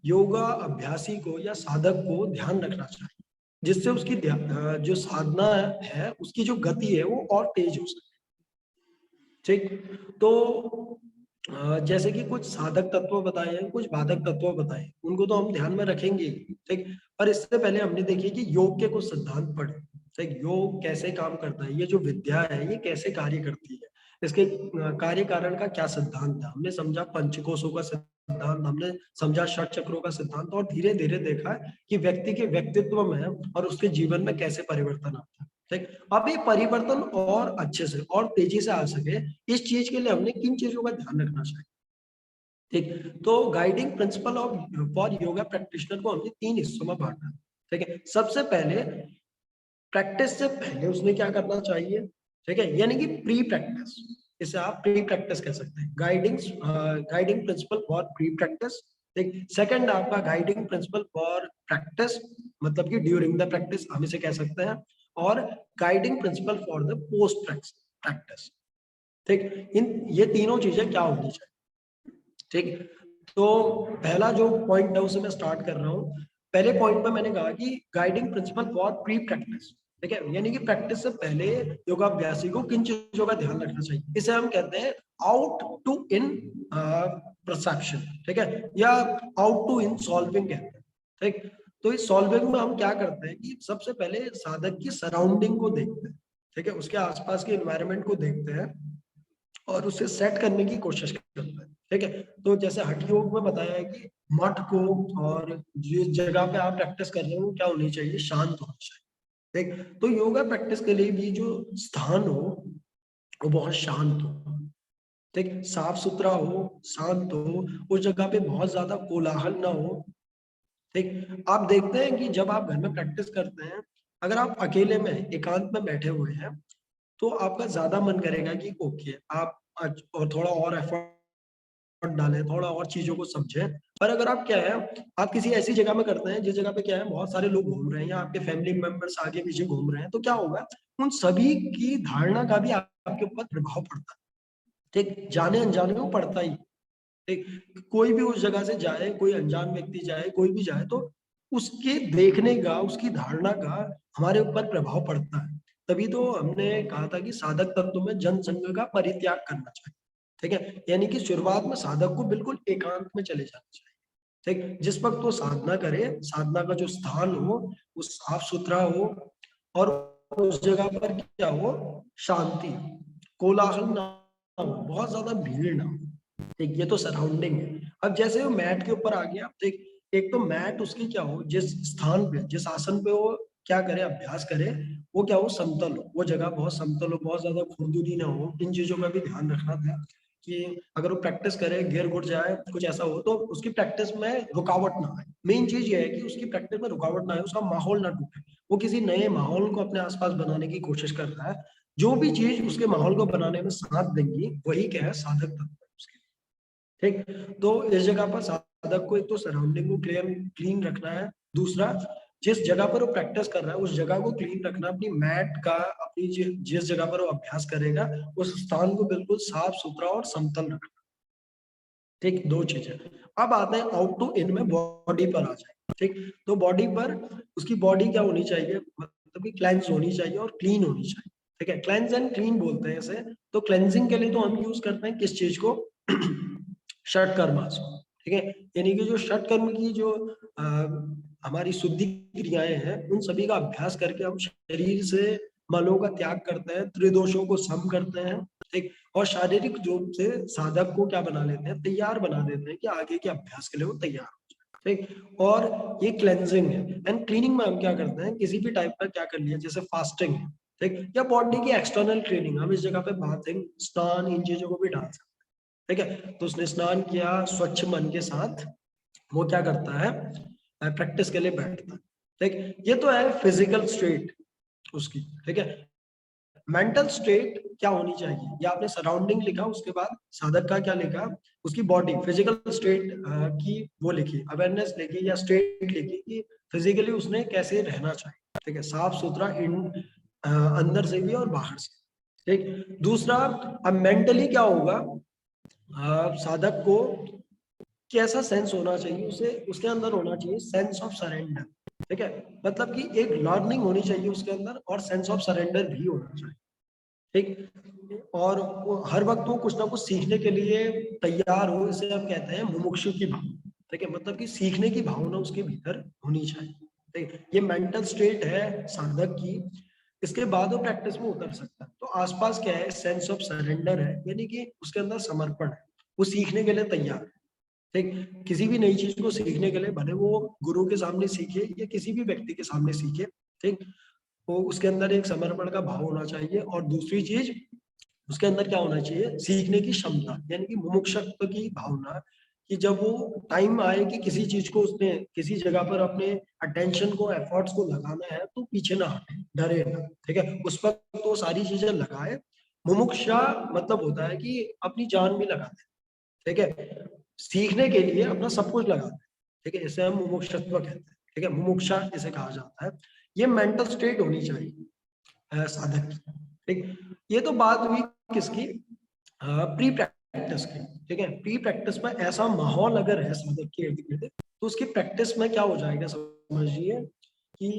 योगा अभ्यासी को या साधक को ध्यान रखना चाहिए, जिससे उसकी जो साधना है उसकी जो गति है वो और तेज हो सके। ठीक, तो जैसे कि कुछ साधक तत्व बताए हैं, कुछ बाधक तत्व बताए, उनको तो हम ध्यान में रखेंगे। ठीक, पर इससे पहले हमने देखिए कि योग के कुछ सिद्धांत पढ़े। ठीक, योग कैसे काम करता है, ये जो विद्या है ये कैसे कार्य करती है, इसके कार्य कारण का क्या सिद्धांत है, हमने समझा पंचकोशों का सिद्धांत, हमने समझा षट चक्रों का सिद्धांत, और धीरे धीरे देखा कि व्यक्ति के व्यक्तित्व में और उसके जीवन में कैसे परिवर्तन आता है। ठीक, अब ये परिवर्तन और अच्छे से और तेजी से आ सके, इस चीज के लिए हमने किन चीजों का ध्यान रखना चाहिए। ठीक, तो guiding principle of for yoga practitioner को हमने 3 हिस्सों में बांटा। ठीक है, सबसे पहले प्रैक्टिस से पहले उसने क्या करना चाहिए। ठीक है, यानी कि प्री प्रैक्टिस, इसे आप प्री प्रैक्टिस कह सकते हैं। Guiding principal for pre practice. ठीक, सेकंड आपका गाइडिंग प्रिंसिपल फॉर प्रैक्टिस, मतलब कि ड्यूरिंग द प्रैक्टिस हम इसे कह सकते हैं, और guiding principal for the post practice. ठीक, इन ये तीनों चीजें क्या होनी चाहिए। ठीक, तो पहला जो पॉइंट है उसे मैं स्टार्ट कर रहा हूँ। पहले पॉइंट में मैंने कहा कि guiding principal for pre practice. ठीक है, यानी कि प्रैक्टिस से पहले योगाभ्यासी को किन चीजों का ध्यान रखना चाहिए, इसे हम कहते हैं आउट टू इन परसेप्शन। ठीक है, या आउट टू इन सॉल्विंग कहते हैं। ठीक, तो इस सॉल्विंग में हम क्या करते हैं कि सबसे पहले साधक की सराउंडिंग को देखते हैं। ठीक है, उसके आसपास के एनवायरनमेंट को देखते हैं और उसे सेट करने की कोशिश करते हैं। ठीक है, तो जैसे हठ योग में बताया है कि मठ को और जिस जगह पे आप प्रैक्टिस कर रहे हो क्या होनी चाहिए, शांत होना चाहिए। ठीक, तो योगा प्रैक्टिस के लिए भी जो स्थान हो वो बहुत शांत हो। ठीक, साफ सुथरा हो, शांत हो, उस जगह पे बहुत ज्यादा कोलाहल ना हो। ठीक, आप देखते हैं कि जब आप घर में प्रैक्टिस करते हैं, अगर आप अकेले में एकांत में बैठे हुए हैं तो आपका ज्यादा मन करेगा कि ओके आप आज और थोड़ा और एफर्ट डालें, थोड़ा और चीजों को समझें। पर अगर आप क्या है, आप किसी ऐसी जगह में करते हैं जिस जगह पे क्या है बहुत सारे लोग घूम रहे हैं या आपके फैमिली मेंबर्स आगे पीछे घूम रहे हैं, तो क्या होगा, उन सभी की धारणा का भी आपके ऊपर प्रभाव पड़ता है। ठीक, जाने अनजाने में पड़ता ही। ठीक, कोई भी उस जगह से जाए, कोई अनजान व्यक्ति जाए, कोई भी जाए, तो उसके देखने का, उसकी धारणा का हमारे ऊपर प्रभाव पड़ता है। तभी तो हमने कहा था कि साधक तत्व में जन संघ का परित्याग करना चाहिए। ठीक है, यानी कि शुरुआत में साधक को बिल्कुल एकांत में चले जाना चाहिए। ठीक, जिस वक्त वो साधना करे, साधना का जो स्थान हो वो साफ सुथरा हो, और उस जगह पर क्या हो, शांति, कोलाहल ना हो, बहुत ज्यादा भीड़ ना हो। ठीक, ये तो सराउंडिंग है। अब जैसे वो मैट के ऊपर आ गया, ठीक, एक तो मैट उसकी क्या हो, जिस स्थान पे, जिस आसन पे वो क्या करे, अभ्यास करे, वो क्या हो, समतल हो, वो जगह बहुत समतल हो, बहुत ज्यादा खुरदुरी ना हो। इन चीजों का भी ध्यान रखना था कि अगर वो प्रैक्टिस करे, गिर गुड़ जाए, कुछ ऐसा हो, तो उसकी प्रैक्टिस में रुकावट ना आए। मेन चीज ये है कि उसकी प्रैक्टिस में रुकावट ना आए, उसका माहौल ना टूटे। वो किसी नए माहौल को अपने आसपास बनाने की कोशिश करता है। जो भी चीज उसके माहौल को बनाने में साथ देंगी वही क्या है, साधक तत्व है उसके। ठीक, तो इस जगह पर साधक को एक तो सराउंडिंग को क्लीन रखना है। दूसरा, जिस जगह पर वो प्रैक्टिस कर रहा है उस जगह को क्लीन रखना, अपनी मैट का, अपनी जिस जगह पर वो अभ्यास करेगा उस स्थान को बिल्कुल साफ सुथरा और समतल रखना। ठीक, दो चीजें। अब आते हैं आउट टू इन में, बॉडी पर आ जाए। ठीक, तो बॉडी पर उसकी बॉडी क्या होनी चाहिए, मतलब कि क्लेंस होनी चाहिए और क्लीन होनी चाहिए। ठीक है, क्लेंस एंड क्लीन बोलते हैं इसे। तो क्लेंजिंग के लिए तो हम यूज करते हैं किस चीज को, षटकर्मास। ठीक है, यानी कि जो षटकर्म की जो हमारी शुद्धि क्रियाएं हैं उन सभी का अभ्यास करके हम शरीर से मलों का त्याग करते हैं, त्रिदोषों को सम करते हैं। ठीक, और शारीरिक रूप से साधक को क्या बना लेते हैं, तैयार बना देते हैं कि आगे के अभ्यास के लिए वो तैयार हो जाए। ठीक, और ये क्लेंजिंग है। एंड क्लीनिंग में हम क्या करते हैं, किसी भी टाइप का क्या कर लिया, जैसे फास्टिंग है, ठीक, या बॉडी की एक्सटर्नल क्लीनिंग, हम इस जगह पे बाथिंग, स्नान, इन चीजों को भी डाल सकते हैं। ठीक है, तो उसने स्नान किया स्वच्छ मन के साथ, वो क्या करता है, प्रैक्टिस के लिए बैठता है। ठीक, ये तो है फिजिकल स्टेट उसकी। ठीक है, मेंटल स्टेट क्या होनी चाहिए, या आपने सराउंडिंग लिखा, उसके बाद साधक का क्या लिखा, उसकी बॉडी फिजिकल स्टेट की वो लिखी, अवेयरनेस लिखी या स्टेट लिखी कि फिजिकली उसने कैसे रहना चाहिए। ठीक है, साफ सुथरा इन अंदर से भी और बाहर से। ठीक, दूसरा, अब मेंटली क्या होगा, साधक को कैसा सेंस होना चाहिए, उसे उसके अंदर होना चाहिए सेंस ऑफ सरेंडर। ठीक है, मतलब कि एक लर्निंग होनी चाहिए उसके अंदर और सेंस ऑफ सरेंडर भी होना चाहिए। ठीक, और वो हर वक्त वो कुछ ना कुछ सीखने के लिए तैयार हो, इसे हम कहते हैं मुमुक्षु की भावना। ठीक है, मतलब कि सीखने की भावना उसके भीतर होनी चाहिए। ठीक, ये मेंटल स्टेट है साधक की, इसके बाद वो प्रैक्टिस में उतर सकता है। तो आसपास क्या है, सेंस ऑफ सरेंडर है, यानी कि उसके अंदर समर्पण है, वो सीखने के लिए तैयार है। ठीक, किसी भी नई चीज को सीखने के लिए भले वो गुरु के सामने सीखे या किसी भी व्यक्ति के सामने सीखे, ठीक, तो उसके अंदर एक समर्पण का भाव होना चाहिए। और दूसरी चीज, उसके अंदर क्या होना चाहिए, सीखने की क्षमता, यानी कि मुमुक्षुत्व की भावना, कि जब वो टाइम आए कि किसी चीज को उसने किसी जगह पर अपने अटेंशन को, एफर्ट्स को लगाना है, तो पीछे ना हटे, डरे ना। ठीक है, उस पर तो सारी चीजें लगाए। मुमुक्षा मतलब होता है कि अपनी जान भी लगा दे। ठीक है, सीखने के लिए अपना सब कुछ लगा दे। ठीक है, इसे हम मुमुक्षुत्व कहते हैं। ठीक है, मुमुक्षा इसे कहा जाता है। ये मेंटल स्टेट होनी चाहिए साधक की। ठीक, ये तो बात हुई किसकी, प्री प्रैक्टिस की। ठीक है, प्री प्रैक्टिस में ऐसा माहौल अगर है साधक के इर्द गिर्द, तो उसकी प्रैक्टिस में क्या हो जाएगा, समझिए कि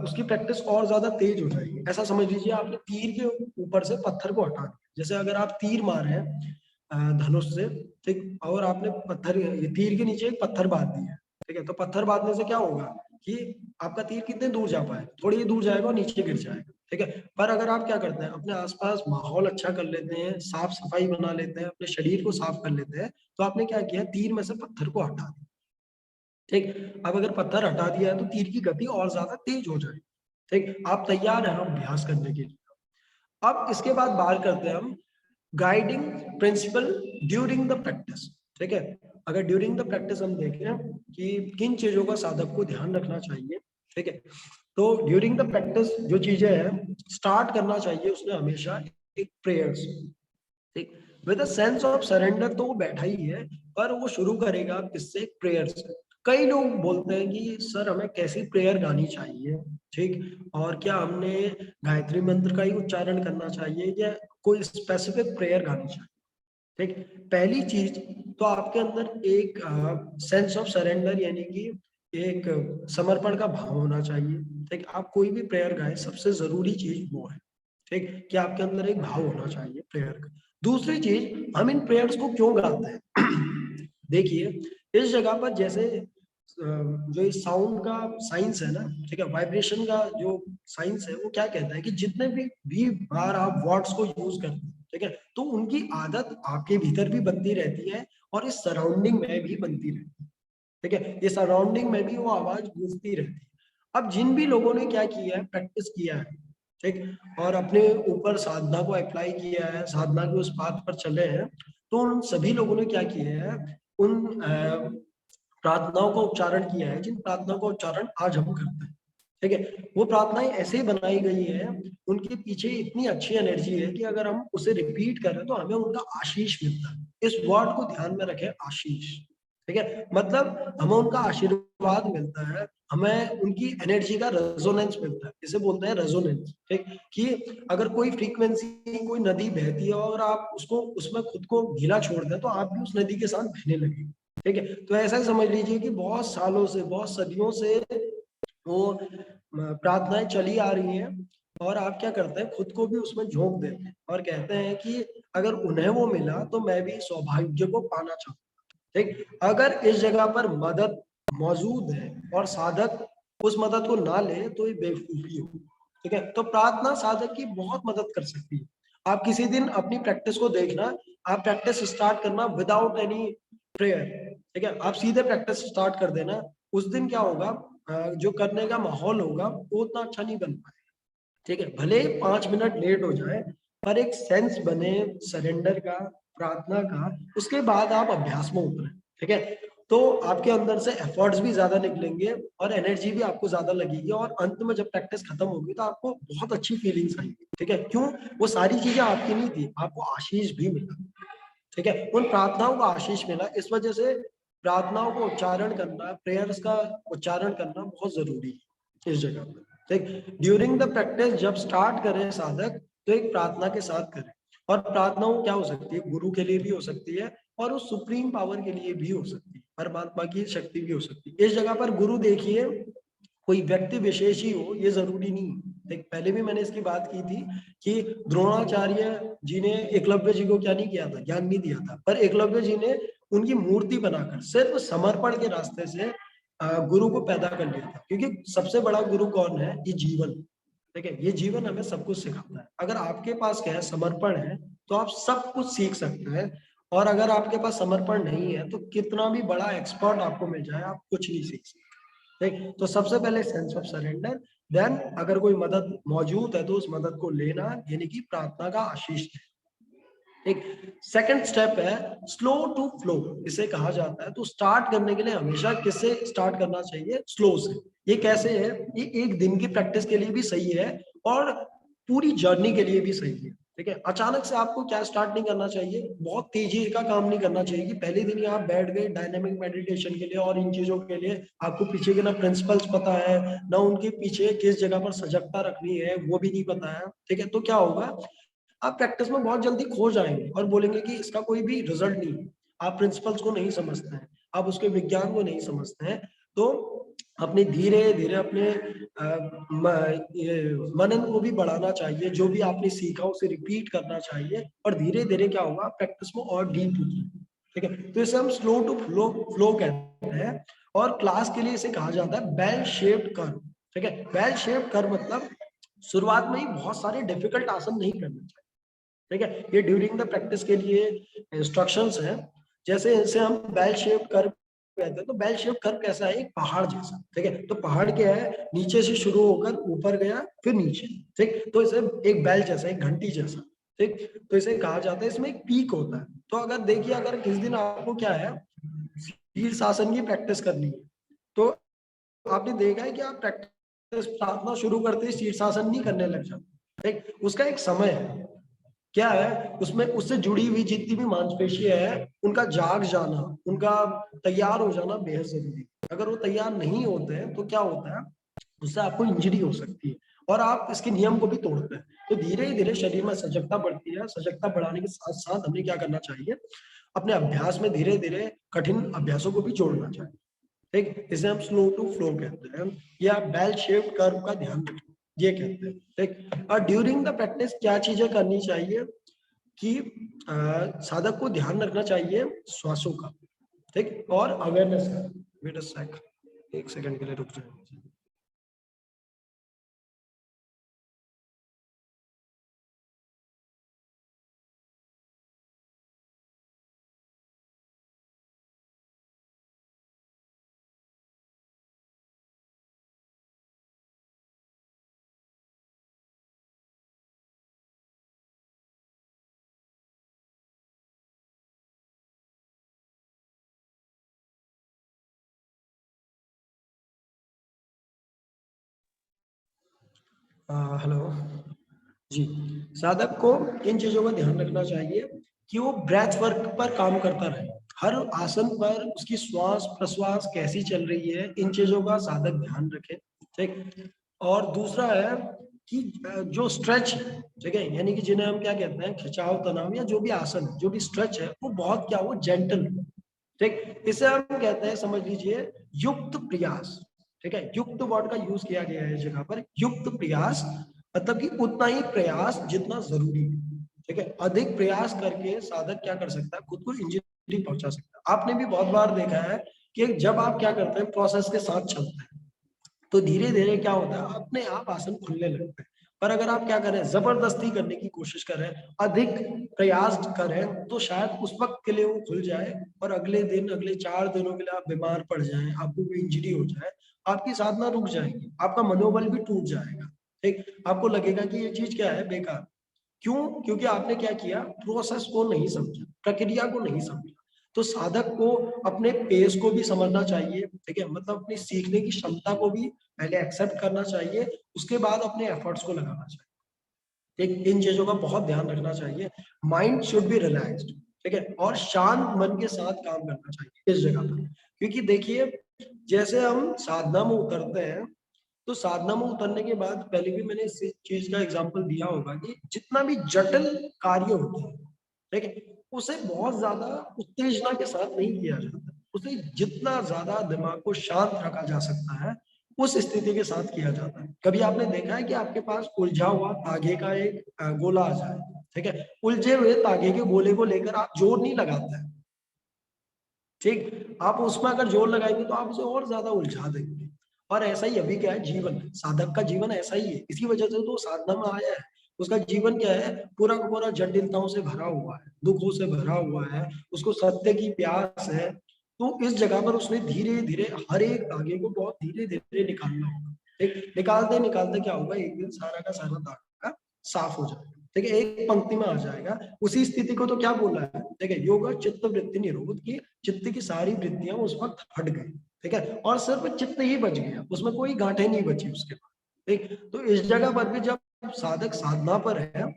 उसकी प्रैक्टिस और ज्यादा तेज हो जाएगी। ऐसा समझ लीजिए आपने तीर के ऊपर से पत्थर को हटा दिया। जैसे अगर आप तीर मार रहे हैं धनुष से, ठीक, और आपने पत्थर, ये तीर के नीचे एक पत्थर बांध दिया है। ठीक है, तो पत्थर बांधने से क्या होगा कि आपका तीर कितने दूर जा पाएगा, थोड़ी ही दूर जाएगा और नीचे गिर जाएगा। ठीक है, पर अगर आप क्या करते हैं, अपने आसपास माहौल अच्छा कर लेते हैं, साफ सफाई बना लेते हैं, अपने शरीर को साफ कर लेते हैं, तो आपने क्या किया, तीर में से पत्थर को हटा दिया। ठीक, अब अगर पत्थर हटा दिया है तो तीर की गति और ज्यादा तेज हो जाएगी। ठीक, आप तैयार हैं अभ्यास करने के लिए। अब इसके बाद बात करते हैं हम guiding principal during the practice. ठीक है, अगर ड्यूरिंग द प्रैक्टिस हम देखें कि किन चीजों का साधक को ध्यान रखना चाहिए। ठीक है, तो ड्यूरिंग द प्रैक्टिस जो चीजें हैं, स्टार्ट करना चाहिए उसने हमेशा एक प्रेयर्स। ठीक, with a sense of surrender तो वो बैठा ही है, पर वो शुरू करेगा किससे, प्रेयर से। कई लोग बोलते हैं कि सर हमें कैसी प्रेयर गानी चाहिए। ठीक, और क्या हमने गायत्री मंत्र का ही उच्चारण करना चाहिए या कोई स्पेसिफिक प्रेयर गानी चाहिए। ठीक, पहली चीज तो आपके अंदर एक सेंस ऑफ सरेंडर, यानी कि एक समर्पण का भाव होना चाहिए। ठीक, आप कोई भी प्रेयर गाएं, सबसे जरूरी चीज वो है। ठीक, कि आपके अंदर एक भाव होना चाहिए प्रेयर का। दूसरी चीज, हम इन प्रेयर्स को क्यों गाते हैं देखिए, इस जगह पर जैसे जो इस साउंड का साइंस है ना, ठीक है, वाइब्रेशन का जो साइंस है, वो क्या कहता है कि जितने भी बार आप वर्ड्स को यूज करते हैं, ठीक है, तो उनकी आदत आपके भीतर भी बनती रहती है और इस सराउंडिंग में भी बनती रहती है। ठीक है, ये सराउंडिंग में भी वो आवाज गूंजती रहती है। अब जिन भी लोगों ने क्या किया है, प्रैक्टिस किया है, ठीक, और अपने ऊपर साधना को अप्लाई किया है, साधना के उस पाथ पर चले हैं, तो उन सभी लोगों ने क्या किया है, उन प्रार्थनाओं का उच्चारण किया है, जिन प्रार्थनाओं का उच्चारण आज हम करते हैं। ठीक है, वो प्रार्थनाएं ऐसे ही बनाई गई है, उनके पीछे इतनी अच्छी एनर्जी है कि अगर हम उसे रिपीट करें तो हमें उनका आशीष मिलता है। इस वर्ड को ध्यान में रखें, आशीष। ठीक है, मतलब हमें उनका आशीर्वाद मिलता है, हमें उनकी एनर्जी का रेजोनेंस मिलता है, इसे बोलते हैं रेजोनेंस। ठीक, कि अगर कोई फ्रीक्वेंसी, कोई नदी बहती है और आप उसको उसमें खुद को ढीला छोड़ दें, तो आप भी उस नदी के साथ बहने लगेंगे। ठीक है, तो ऐसा ही समझ लीजिए कि बहुत सालों से, बहुत सदियों से वो प्रार्थनाएं चली आ रही हैं, और आप क्या करते हैं, खुद को भी उसमें झोंक देते हैं और कहते हैं कि अगर उन्हें वो मिला तो मैं भी सौभाग्य को पाना चाहूँ। ठीक, अगर इस जगह पर मदद मौजूद है और साधक उस मदद को ना ले तो ये बेवकूफी हो। ठीक है, तो प्रार्थना साधक की बहुत मदद कर सकती है। आप किसी दिन अपनी प्रैक्टिस को देखना, आप प्रैक्टिस स्टार्ट करना विदाउट एनी प्रेयर। ठीक है, आप सीधे प्रैक्टिस स्टार्ट कर देना। उस दिन क्या होगा, जो करने का माहौल होगा वो उतना अच्छा नहीं बन पाएगा। ठीक है, भले 5 मिनट लेट हो जाए, पर एक सेंस बने सरेंडर का, प्रार्थना का, उसके बाद आप अभ्यास में उतरे। ठीक है, तो आपके अंदर से एफर्ट्स भी ज्यादा निकलेंगे और एनर्जी भी आपको ज्यादा लगेगी, और अंत में जब प्रैक्टिस खत्म होगी तो आपको बहुत अच्छी फीलिंग्स आएंगी। ठीक है, क्यों, वो सारी चीजें आपकी नहीं थी, आपको आशीष भी मिला। ठीक है, उन प्रार्थनाओं का आशीष मिला, इस वजह से प्रार्थनाओं को उच्चारण करना, प्रेयर्स का उच्चारण करना बहुत जरूरी है इस जगह पर। ठीक, ड्यूरिंग द प्रैक्टिस जब स्टार्ट करें साधक, तो एक प्रार्थना के साथ करें। और प्रार्थनाओं क्या हो सकती है, गुरु के लिए भी हो सकती है, और उस सुप्रीम पावर के लिए भी हो सकती है, परमात्मा की शक्ति भी हो सकती है। इस जगह पर गुरु देखिए कोई व्यक्ति विशेष ही हो, ये जरूरी नहीं। देख पहले भी मैंने इसकी बात की थी कि द्रोणाचार्य जी ने एकलव्य जी को क्या नहीं किया था, ज्ञान नहीं दिया था, पर एकलव्य जी ने उनकी मूर्ति बनाकर सिर्फ समर्पण के रास्ते से गुरु को पैदा कर लिया था। क्योंकि सबसे बड़ा गुरु कौन है? ये जीवन। ठीक है, ये जीवन हमें सब कुछ सिखाता है। अगर आपके पास क्या है, समर्पण है, तो आप सब कुछ सीख सकते हैं। और अगर आपके पास समर्पण नहीं है तो कितना भी बड़ा एक्सपर्ट आपको मिल जाए, आप कुछ नहीं सीख सकते। ठीक, तो सबसे पहले सेंस ऑफ सरेंडर, देन अगर कोई मदद मौजूद है तो उस मदद को लेना, यानी कि प्रार्थना का आशीष है। एक सेकंड स्टेप है स्लो टू फ्लो, इसे कहा जाता है। तो स्टार्ट करने के लिए हमेशा किससे स्टार्ट करना चाहिए? स्लो से। ये कैसे है? ये एक दिन की प्रैक्टिस के लिए भी सही है और पूरी जर्नी के लिए भी सही है। ठीक है, अचानक से आपको क्या स्टार्ट नहीं करना चाहिए, बहुत तेजी का काम नहीं करना चाहिए कि पहले दिन ही आप बैठ गए डायनामिक मेडिटेशन के लिए और इन चीजों के लिए। आपको पीछे के ना प्रिंसिपल्स पता है, ना उनके पीछे किस जगह पर सजगता रखनी है वो भी नहीं पता है। ठीक है, तो क्या होगा, आप प्रैक्टिस में बहुत जल्दी खो जाएंगे और बोलेंगे कि इसका कोई भी रिजल्ट नहीं है। आप प्रिंसिपल्स को नहीं समझते हैं, आप उसके विज्ञान को नहीं समझते हैं। तो अपने धीरे धीरे अपने मनन को भी बढ़ाना चाहिए, जो भी आपने सीखा उसे रिपीट करना चाहिए और धीरे धीरे क्या होगा, प्रैक्टिस में और डीप होगी। ठीक है, तो इसे हम स्लो टू फ्लो फ्लो कहते हैं। और क्लास के लिए इसे कहा जाता है बेल शेप्ड कर्व। ठीक है, बेल शेप्ड कर्व मतलब शुरुआत में ही बहुत सारे डिफिकल्ट आसन नहीं करने चाहिए। ठीक है, ये ड्यूरिंग द प्रैक्टिस के लिए इंस्ट्रक्शंस हैं। जैसे इसे हम बेल शेप कर्व कहते हैं। तो बेल शेप कर्व कैसा है? एक पहाड़ जैसा। ठीक है, तो पहाड़ क्या है, नीचे से शुरू होकर ऊपर गया फिर नीचे। ठीक, तो इसे एक बेल जैसा, एक घंटी जैसा। ठीक, तो इसे कहा जाता है, इसमें एक पीक होता है। तो अगर देखिए, अगर किस दिन आपको क्या है, शीर्षासन की प्रैक्टिस करनी है, तो आपने देखा है कि आप प्रैक्टिस प्रार्थना शुरू करते ही शीर्षासन नहीं करने लग जाते। ठीक, उसका एक समय है। क्या है उसमें, उससे जुड़ी हुई जितनी भी मांसपेशियां है, उनका जाग जाना, उनका तैयार हो जाना बेहद जरूरी है। अगर वो तैयार नहीं होते हैं तो क्या होता है, उससे आपको इंजरी हो सकती है और आप इसके नियम को भी तोड़ते हैं। तो धीरे धीरे शरीर में सजगता बढ़ती है। सजगता बढ़ाने के साथ साथ हमें क्या करना चाहिए, अपने अभ्यास में धीरे धीरे कठिन अभ्यासों को भी जोड़ना चाहिए। ठीक, इसे हम स्लो टू फ्लो कहते हैं या बेल शेप्ड कर्व का ध्यान रखें, ये कहते हैं। ठीक, और ड्यूरिंग द प्रैक्टिस क्या चीजें करनी चाहिए कि साधक को ध्यान रखना चाहिए श्वासों का। ठीक, और अवेयरनेस का। वेट अ सेक, एक सेकंड के लिए रुक जाए। हेलो जी। साधक को इन चीजों का ध्यान रखना चाहिए कि वो ब्रेथ वर्क पर काम करता रहे। हर आसन पर उसकी श्वास प्रश्वास कैसी चल रही है, इन चीजों का साधक ध्यान रखे। ठीक, और दूसरा है कि जो स्ट्रेच है, ठीक है, यानी कि जिन्हें हम क्या कहते हैं, खिंचाव तनाव या जो भी आसन है, जो भी स्ट्रेच है, वो बहुत क्या, वो जेंटल। ठीक, इसे हम कहते हैं, समझ लीजिए, युक्त प्रयास। ठीक है, युक्त वर्ड का यूज किया गया है इस जगह पर, युक्त प्रयास, मतलब कि उतना ही प्रयास जितना जरूरी है। ठीक है, अधिक प्रयास करके साधक क्या कर सकता है, खुद को इंजरी पहुंचा सकता है। आपने भी बहुत बार देखा है कि जब आप क्या करते हैं, प्रोसेस के साथ चलते हैं, तो धीरे धीरे क्या होता है, अपने आप आसन खुलने लगते हैं। पर अगर आप क्या करें, जबरदस्ती करने की कोशिश करें, अधिक प्रयास करें, तो शायद उस वक्त के लिए वो खुल जाए और अगले दिन, अगले 4 दिनों के लिए आप बीमार पड़ जाएं, आपको कोई इंजरी हो जाए, आपकी साधना रुक जाएगी, आपका मनोबल भी टूट जाएगा। ठीक, आपको लगेगा कि ये चीज क्या है, बेकार। क्यों? क्योंकि आपने क्या किया, प्रोसेस को नहीं समझा, प्रक्रिया को नहीं समझा। तो साधक को अपने पेस को भी समझना चाहिए। ठीक है, मतलब अपनी सीखने की क्षमता को भी पहले एक्सेप्ट करना चाहिए, उसके बाद अपने एफर्ट्स को लगाना चाहिए। ठीक, इन चीजों का बहुत ध्यान रखना चाहिए। Mind should be relaxed. ठीक है, और शांत मन के साथ काम करना चाहिए इस जगह पर। क्योंकि देखिए, जैसे हम साधना में उतरते हैं, तो साधना में उतरने के बाद, पहले भी मैंने इस चीज का एग्जांपल दिया होगा कि जितना भी जटिल कार्य होता है, ठीक है, उसे बहुत ज्यादा उत्तेजना के साथ नहीं किया जाता, उसे जितना ज्यादा दिमाग को शांत रखा जा सकता है उस स्थिति के साथ किया जाता है। कभी आपने देखा है कि आपके पास उलझा हुआ तागे का एक गोला आ जाए, ठीक है, उलझे हुए तागे के गोले को लेकर आप जोर नहीं लगाते हैं, ठीक, आप उसमें अगर जोर लगाएंगे तो आप उसे और ज्यादा उलझा देंगे। और ऐसा ही अभी क्या है, जीवन, साधक का जीवन ऐसा ही है, इसी वजह से तो साधना में आया है। उसका जीवन क्या है, पूरा का पूरा जटिलताओं से भरा हुआ है, दुखों से भरा हुआ है, उसको सत्य की प्यास है। तो इस जगह पर उसने धीरे धीरे हर एक धागे को बहुत धीरे धीरे निकालना होगा, ठीक, निकालते निकालते क्या होगा, एक दिन सारा का सारा धागा साफ हो जाएगा, ठीक है, एक पंक्ति में आ जाएगा। उसी स्थिति को तो क्या बोला है, ठीक है, योग चित्त वृत्ति निरोध की, चित्त की सारी वृत्तियां उस वक्त हट गई, ठीक है, और सिर्फ चित्त ही बच गया, उसमें कोई गांठें नहीं बची उसके बाद, ठीक। तो इस जगह पर भी जब साधक साधना पर है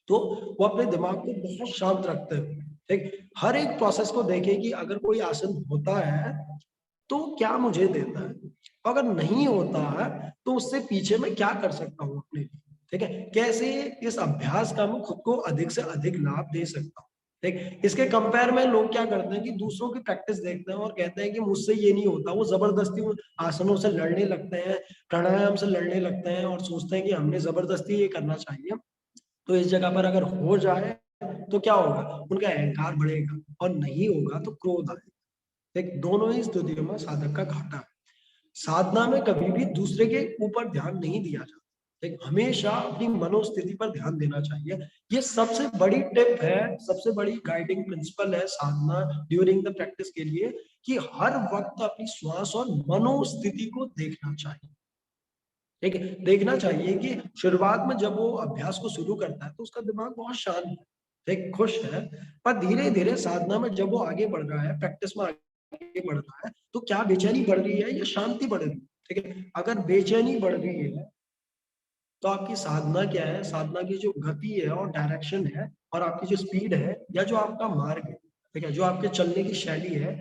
तो वो अपने दिमाग को बहुत शांत रखते हैं, ठीक, हर एक प्रोसेस को देखे कि अगर कोई आसन होता है तो क्या मुझे देता है, अगर नहीं होता है तो उससे पीछे मैं क्या कर सकता हूँ अपने लिए, ठीक है, कैसे इस अभ्यास का मैं खुद को अधिक से अधिक लाभ दे सकता हूँ, ठीक। इसके कंपेयर में लोग क्या करते हैं कि दूसरों की प्रैक्टिस देखते हैं और कहते हैं कि मुझसे ये नहीं होता, वो जबरदस्ती उन आसनों से लड़ने लगते हैं, प्राणायाम से लड़ने लगते हैं और सोचते हैं कि हमने जबरदस्ती ये करना चाहिए। तो इस जगह पर अगर हो जाए तो क्या होगा, उनका अहंकार बढ़ेगा, और नहीं होगा तो क्रोध आएगा, ठीक, दोनों ही स्थितियों में साधक का घाटा है। साधना में कभी भी दूसरे के ऊपर ध्यान नहीं दिया जाता, ठीक, हमेशा अपनी मनोस्थिति पर ध्यान देना चाहिए। ये सबसे बड़ी टिप है, सबसे बड़ी गाइडिंग प्रिंसिपल है साधना ड्यूरिंग द प्रैक्टिस के लिए, कि हर वक्त अपनी श्वास और मनोस्थिति को देखना चाहिए, ठीक है, देखना चाहिए कि शुरुआत में जब वो अभ्यास को शुरू करता है तो उसका दिमाग बहुत शांत है, ठीक, खुश है, पर धीरे धीरे साधना में जब वो आगे बढ़ रहा है, प्रैक्टिस में आगे बढ़ रहा है, तो क्या बेचैनी बढ़ रही है या शांति बढ़ रही है, ठीक है, अगर बेचैनी बढ़ रही है तो आपकी साधना क्या है, साधना की जो गति है और डायरेक्शन है और आपकी जो स्पीड है या जो आपका मार्ग है, ठीक है, जो आपके चलने की शैली है,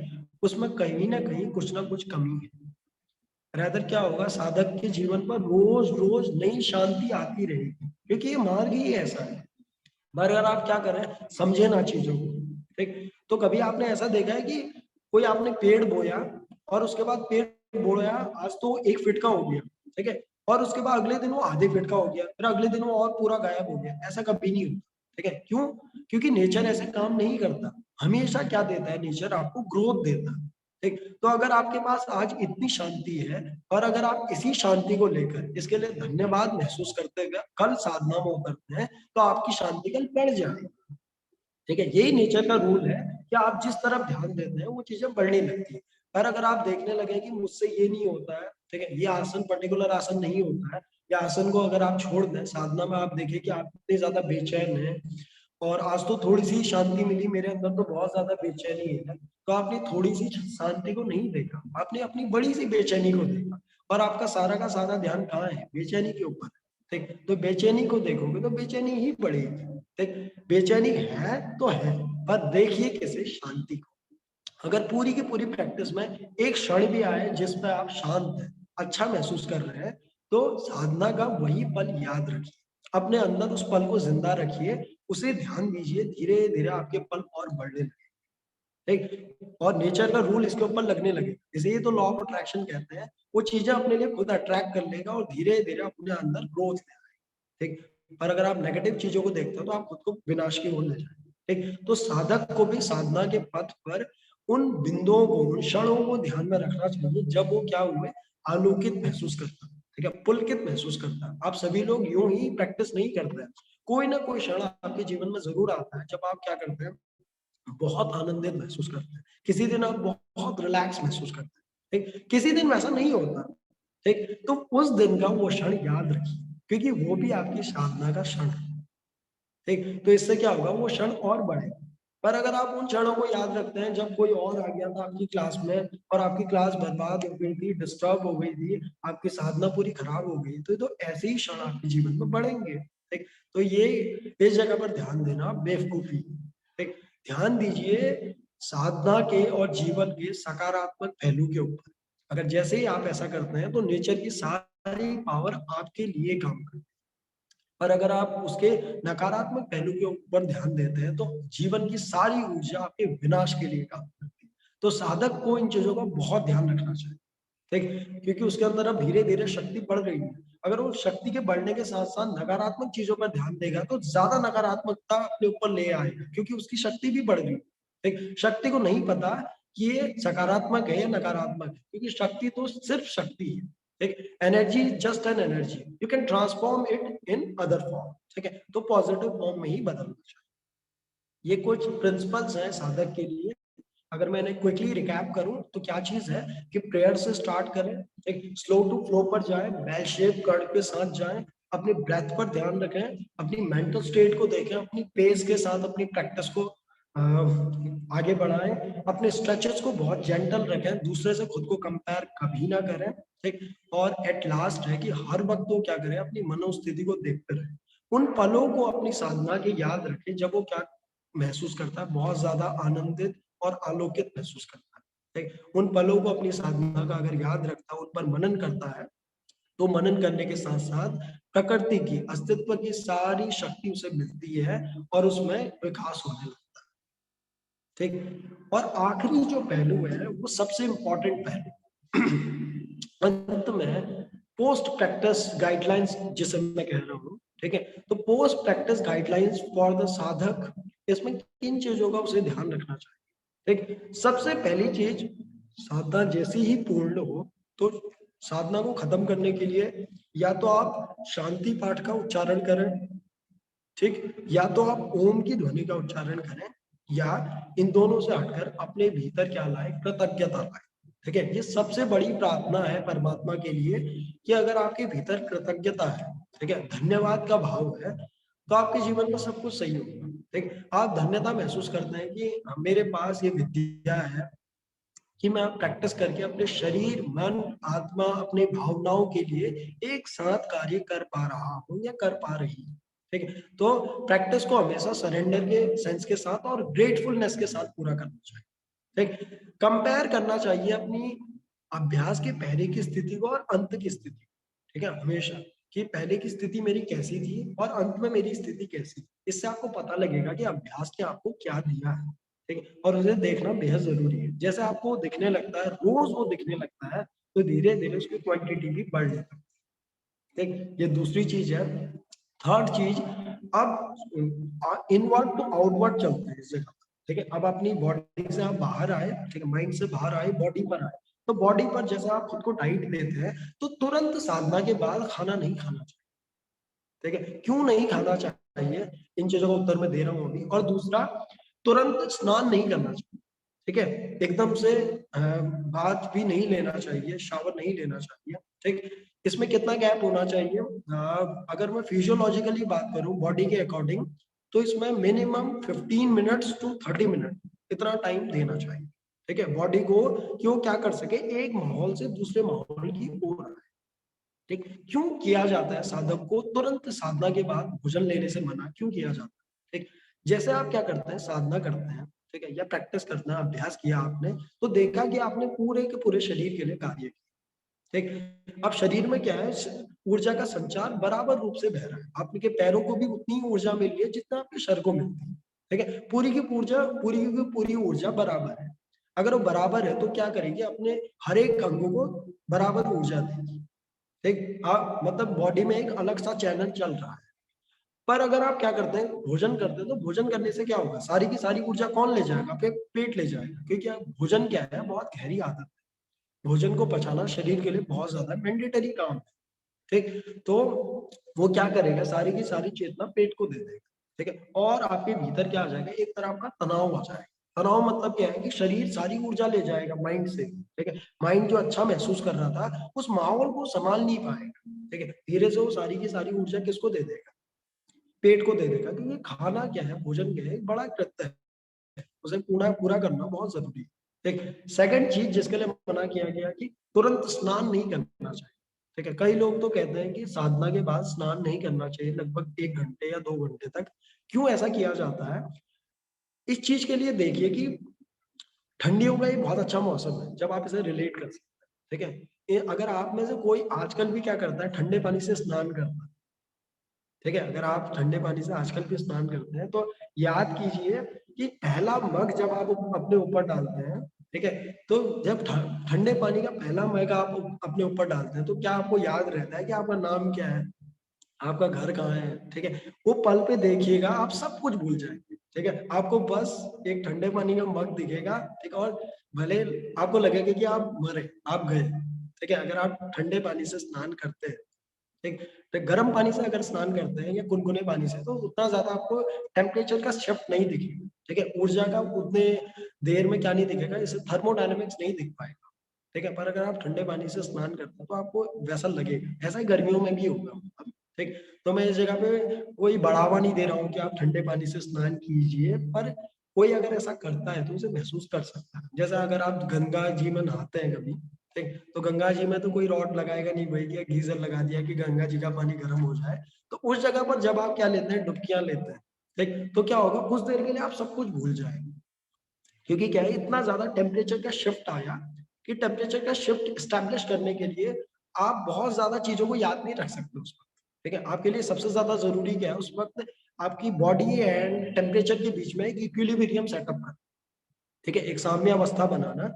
उसमें कहीं ना कुछ कमी है। रैदर क्या होगा, साधक के जीवन पर रोज रोज नई शांति आती रहेगी, क्योंकि ये मार्ग ही ऐसा है। पर अगर आप क्या करें, समझे ना चीजों को, ठीक, तो कभी आपने ऐसा देखा है कि कोई आपने पेड़ बोया और उसके बाद पेड़ बोया, आज तो 1 फीट का हो गया, ठीक है, और उसके बाद अगले दिन वो आधे फीट का हो गया, फिर अगले दिन वो और पूरा गायब हो गया, ऐसा कभी नहीं होता, ठीक है, क्यों, क्योंकि नेचर ऐसे काम नहीं करता, हमेशा क्या देता है, नेचर आपको ग्रोथ देता है, ठीक। तो अगर आपके पास आज इतनी शांति है और अगर आप इसी शांति को लेकर इसके लिए धन्यवाद महसूस करते हुए कल साधना में उतरते हैं तो आपकी शांति कल बढ़ जाएगी, ठीक है, यही नेचर का रूल है कि आप जिस तरफ ध्यान देते हैं वो चीजें बढ़ने लगती है। पर अगर आप देखने लगे कि मुझसे ये नहीं होता है, ठीक है, ये आसन पर्टिकुलर आसन नहीं होता है, या आसन को अगर आप छोड़ दें, साधना में आप देखें कि आप इतने ज्यादा बेचैन हैं और आज तो थोड़ी सी शांति मिली, मेरे अंदर तो बहुत ज्यादा बेचैनी है, तो आपने थोड़ी सी शांति को नहीं देखा, आपने अपनी बड़ी सी बेचैनी को देखा, और आपका सारा का सारा ध्यान कहाँ है, बेचैनी के ऊपर, ठीक, तो बेचैनी को देखोगे तो बेचैनी ही बढ़ेगी, ठीक, बेचैनी है तो है, पर देखिए कैसे, शांति को। अगर पूरी की पूरी प्रैक्टिस में एक क्षण भी आए जिस पे आप शांत हैं, अच्छा महसूस कर रहे हैं, तो साधना का वही पल याद रखिए, अपने अंदर उस पल को जिंदा रखिए, उसे ध्यान दीजिए, धीरे धीरे आपके पल और बढ़ने लगे, ठीक, और नेचर का रूल इसके ऊपर लगने लगे, इसे ये तो लॉ ऑफ अट्रैक्शन कहते हैं, वो चीजें अपने लिए खुद अट्रैक्ट कर लेगा और धीरे धीरे अपने अंदर ग्रोथ ले आएगा, ठीक। पर अगर आप नेगेटिव चीजों को देखते हो तो आप खुद को विनाश की ओर ले जाएंगे, ठीक। तो साधक को भी साधना के पथ पर उन बिंदुओं को, उन क्षणों को ध्यान में रखना चाहिए जब वो क्या हुए, आलोकित महसूस करता है, ठीक है, पुलकित महसूस करता है। आप सभी लोग यूं ही प्रैक्टिस नहीं करते हैं, कोई ना कोई क्षण आपके जीवन में जरूर आता है जब आप क्या करते हैं, बहुत आनंदित महसूस करते हैं, किसी दिन आप बहुत रिलैक्स महसूस करते हैं, ठीक, किसी दिन वैसा नहीं होता, ठीक, तो उस दिन का वो क्षण याद रखिए, क्योंकि वो भी आपकी साधना का क्षण है, ठीक, तो इससे क्या होगा, वो क्षण और बढ़ेगा। पर अगर आप उन क्षणों को याद रखते हैं जब कोई और आ गया था आपकी क्लास में और आपकी क्लास बर्बाद हो गई थी, डिस्टर्ब हो गई थी, आपकी साधना पूरी खराब हो गई, तो ऐसे ही क्षण आपके जीवन में बढ़ेंगे, ठीक, तो ये इस जगह पर ध्यान देना बेवकूफी, ठीक, ध्यान दीजिए साधना के और जीवन के सकारात्मक पहलू के ऊपर। अगर जैसे ही आप ऐसा करते हैं तो नेचर की सारी पावर आपके लिए काम करती है, और अगर आप उसके नकारात्मक पहलू के ऊपर ध्यान देते हैं तो जीवन की सारी ऊर्जा आपके विनाश के लिए काम करती है। तो साधक को इन चीजों का बहुत ध्यान रखना चाहिए, ठीक, क्योंकि उसके अंदर अब धीरे धीरे शक्ति बढ़ रही है। अगर वो शक्ति के बढ़ने के साथ साथ नकारात्मक चीजों पर ध्यान देगा तो ज्यादा नकारात्मकता अपने ऊपर ले आएगा, क्योंकि उसकी शक्ति भी बढ़ रही है। ठीक, शक्ति को नहीं पता कि ये सकारात्मक है या नकारात्मक है, क्योंकि शक्ति तो सिर्फ शक्ति है। ठीक, energy just an energy, you can transform it in other form. ठीक है, तो पॉजिटिव फॉर्म में ही बदलना चाहिए। ये कुछ प्रिंसिपल्स हैं साधक के लिए। अगर मैंने क्विकली रिकैप करूं तो क्या चीज है कि प्रेयर से स्टार्ट करें, एक स्लो टू फ्लो पर जाएं, बेल शेप कर्व के साथ जाएं, अपनी ब्रेथ पर ध्यान रखें, अपनी मेंटल स्टेट को देखें, अपनी पेस के साथ अपनी प्रैक्टिस को आगे बढ़ाएं, अपने स्ट्रेचेस को बहुत जेंटल रखें, दूसरे से खुद को कंपेयर कभी ना करें। ठीक, और एट लास्ट है कि हर वक्त वो क्या करें, अपनी मनोस्थिति को देखते रहें, उन पलों को अपनी साधना के याद रखें जब वो क्या महसूस करता है, बहुत ज्यादा आनंदित और आलोकित महसूस करता है। ठीक, उन पलों को अपनी साधना का अगर याद रखता है, उन पर मनन करता है, तो मनन करने के साथ साथ प्रकृति की अस्तित्व की सारी शक्ति उसे मिलती है और उसमें विकास होने लगता है। ठीक, और आखिरी जो पहलू है वो सबसे इंपॉर्टेंट पहलू अंत में पोस्ट प्रैक्टिस गाइडलाइंस जिसे मैं कह रहा हूँ। ठीक है, तो post practice guidelines for the साधक, इसमें किन चीजों का उसे ध्यान रखना चाहिए। ठीक, सबसे पहली चीज, साधना जैसी ही पूर्ण हो तो साधना को खत्म करने के लिए या तो आप शांति पाठ का उच्चारण करें, ठीक, या तो आप ओम की ध्वनि का उच्चारण करें, या इन दोनों से हटकर अपने भीतर क्या लाए, कृतज्ञता लाए। ठीक है, ये सबसे बड़ी प्रार्थना है परमात्मा के लिए कि अगर आपके भीतर कृतज्ञता है, ठीक है, धन्यवाद का भाव है, तो आपके जीवन में सब कुछ सही होगा। ठीक, आप धन्यता महसूस करते हैं कि मेरे पास ये विद्या है कि मैं प्रैक्टिस करके अपने शरीर, मन, आत्मा, अपने भावनाओं के लिए एक साथ कार्य कर पा रहा हूँ या कर पा रही हूँ। ठीक है, तो प्रैक्टिस को हमेशा सरेंडर के सेंस के साथ और ग्रेटफुलनेस के साथ पूरा करना चाहिए। ठीक, कंपेयर करना चाहिए अपनी अभ्यास के पहले की स्थिति को और अंत की स्थिति। ठीक है, हमेशा कि पहले की स्थिति मेरी कैसी थी और अंत में मेरी स्थिति कैसी थी। इससे आपको पता लगेगा कि अभ्यास ने आपको क्या दिया है। ठीक है, और उसे देखना बेहद जरूरी है। जैसे आपको दिखने लगता है, रोज वो दिखने लगता है, तो धीरे धीरे उसकी क्वांटिटी भी बढ़ जाती है। ठीक, ये दूसरी चीज है। थर्ड चीज, अब इनवर्ड टू आउटवर्ड चलते हैं इस जगह। ठीक है, अब अपनी बॉडी से आप बाहर आए, ठीक है, माइंड से बाहर आए, बॉडी पर आए। तो बॉडी पर जैसे आप खुद को डाइट देते हैं, तो तुरंत साधना के बाद खाना नहीं खाना चाहिए। ठीक है, क्यों नहीं खाना चाहिए, इन चीजों का उत्तर मैं दे रहा हूँ अभी। और दूसरा, तुरंत स्नान नहीं करना चाहिए। ठीक है, एकदम से बाथ भी नहीं लेना चाहिए, शावर नहीं लेना चाहिए। ठीक, इसमें कितना गैप होना चाहिए, अगर मैं फिजियोलॉजिकली बात करूं बॉडी के अकॉर्डिंग, तो इसमें मिनिमम 15 मिनट्स टू 30 मिनट इतना टाइम देना चाहिए। ठीक है, बॉडी को क्यों क्या कर सके, एक माहौल से दूसरे माहौल की ओर आए। ठीक, क्यों किया जाता है साधक को तुरंत साधना के बाद भोजन लेने से मना क्यों किया जाता है। ठीक, जैसे आप क्या करते हैं, साधना करते हैं, ठीक है, या प्रैक्टिस करना, अभ्यास किया आपने, तो देखा कि आपने पूरे के पूरे शरीर के लिए कार्य किया। ठीक, अब शरीर में क्या है, ऊर्जा का संचार बराबर रूप से बह रहा है, आपके पैरों को भी उतनी ऊर्जा मिल रही है जितना आपके शरीर को मिलती है। ठीक है, पूरी की पूरी ऊर्जा बराबर है। अगर वो बराबर है तो क्या करेगी, अपने हर एक अंगों को बराबर ऊर्जा देगी। ठीक, आप मतलब बॉडी में एक अलग सा चैनल चल रहा है। पर अगर आप क्या करते हैं, भोजन करते हैं, तो भोजन करने से क्या होगा, सारी की सारी ऊर्जा कौन ले जाएगा, आपके पेट ले जाएगा, क्योंकि भोजन क्या है, बहुत गहरी आदत है। भोजन को पचाना शरीर के लिए बहुत ज्यादा मैंडेटरी काम है। ठीक, तो वो क्या करेगा, सारी की सारी चेतना पेट को दे देगा। ठीक है, और आपके भीतर क्या आ जाएगा, एक तरह का तनाव आ जाएगा। तनाव मतलब क्या है कि शरीर सारी ऊर्जा ले जाएगा माइंड से। ठीक है, माइंड जो अच्छा महसूस कर रहा था उस माहौल को संभाल नहीं पाएगा। ठीक है, धीरे से वो सारी की सारी ऊर्जा किसको दे देगा, पेट को दे देगा, क्योंकि खाना क्या है, भोजन क्या है, एक बड़ा कृत्य है, उसे पूरा पूरा करना बहुत जरूरी है। ठीक, सेकंड चीज जिसके लिए मना किया गया कि तुरंत स्नान नहीं करना चाहिए। ठीक है, कई लोग तो कहते हैं कि साधना के बाद स्नान नहीं करना चाहिए लगभग 1 घंटे या 2 घंटे तक। क्यों ऐसा किया जाता है, इस चीज के लिए देखिए कि ठंडियों का ये बहुत अच्छा मौसम है जब आप इसे रिलेट कर सकते हैं। ठीक है, अगर आप में से कोई आजकल भी क्या करता है, ठंडे पानी से स्नान करता है, ठीक है। अगर आप ठंडे पानी से आजकल भी स्नान करते हैं तो याद कीजिए कि पहला मग जब आप अपने ऊपर डालते हैं, ठीक है, तो जब ठंडे पानी का पहला मग आप अपने ऊपर डालते हैं तो क्या आपको याद रहता है कि आपका नाम क्या है, आपका घर कहाँ है? ठीक है, वो पल पे देखिएगा आप सब कुछ भूल जाएंगे। ठीक है, आपको बस एक ठंडे पानी का मग दिखेगा, ठीक है, और भले आपको लगेगा कि आप मरे, आप गए। ठीक है, अगर आप ठंडे पानी से स्नान करते हैं, ठीक, तो गर्म पानी से अगर स्नान करते हैं या गुनगुने पानी से तो उतना ज्यादा आपको टेम्परेचर का शिफ्ट नहीं दिखेगा। ठीक है, ऊर्जा का उतने देर में क्या नहीं दिखेगा, इसे थर्मोडायनेमिक्स नहीं दिख पाएगा। ठीक है, पर अगर आप ठंडे पानी से स्नान करते हैं तो आपको वैसा लगेगा। ऐसा ही गर्मियों में भी होगा। ठीक, तो मैं इस जगह पे कोई बढ़ावा नहीं दे रहा हूँ कि आप ठंडे पानी से स्नान कीजिए, पर कोई अगर ऐसा करता है तो उसे महसूस कर सकता है। जैसे अगर आप गंगा जी में नहाते हैं कभी, ठीक, तो गंगा जी में तो कोई रॉड लगाएगा नहीं भाई कि गीजर लगा दिया कि गंगा जी का पानी गर्म हो जाए। तो उस जगह पर जब आप क्या लेते हैं, डुबकियां लेते हैं, ठीक, तो क्या होगा, कुछ देर के लिए आप सब कुछ भूल जाएंगे। क्योंकि क्या है, इतना ज्यादा टेम्परेचर का शिफ्ट आया कि टेम्परेचर का शिफ्ट स्टैब्लिश करने के लिए आप बहुत ज्यादा चीजों को याद नहीं रख सकते उस वक्त। ठीक है, आपके लिए सबसे ज्यादा जरूरी क्या है उस वक्त, आपकी बॉडी एंड टेम्परेचर के बीच में एक इक्विलिब्रियम सेटअप करना। ठीक है, एक साम्य अवस्था बनाना।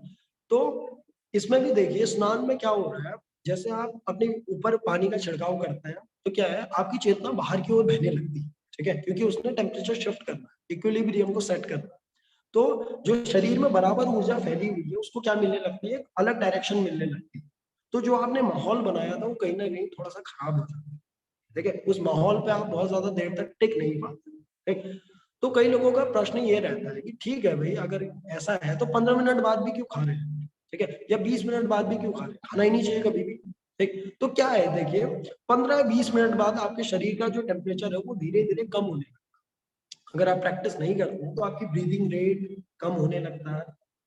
तो इसमें भी देखिए स्नान में क्या हो रहा है, जैसे आप अपने ऊपर पानी का छिड़काव करते हैं तो क्या है, आपकी चेतना बाहर की ओर बहने लगती है। ठीक है, क्योंकि उसने टेम्परेचर शिफ्ट करना है, इक्विलिब्रियम को सेट करना है। तो जो शरीर में बराबर ऊर्जा फैली हुई है उसको क्या मिलने लगती है, अलग डायरेक्शन मिलने लगती है। तो जो आपने माहौल बनाया था वो कहीं ना कहीं थोड़ा सा खराब हो जाता है। ठीक है, उस माहौल पे आप बहुत ज्यादा देर तक टिक नहीं पाते। ठीक, तो कई लोगों का प्रश्न ये रहता है कि ठीक है भाई, अगर ऐसा है तो 15 मिनट बाद भी क्यों खा रहे हैं, ठीक है, या 20 मिनट बाद भी क्यों खा रहे हैं, खाना ही नहीं चाहिए कभी भी। ठीक, तो क्या है देखिए, 15-20 मिनट बाद आपके शरीर का जो टेम्परेचर है वो धीरे धीरे कम होने लगता है। अगर आप प्रैक्टिस नहीं करते हैं तो आपकी ब्रीदिंग रेट कम होने लगता है।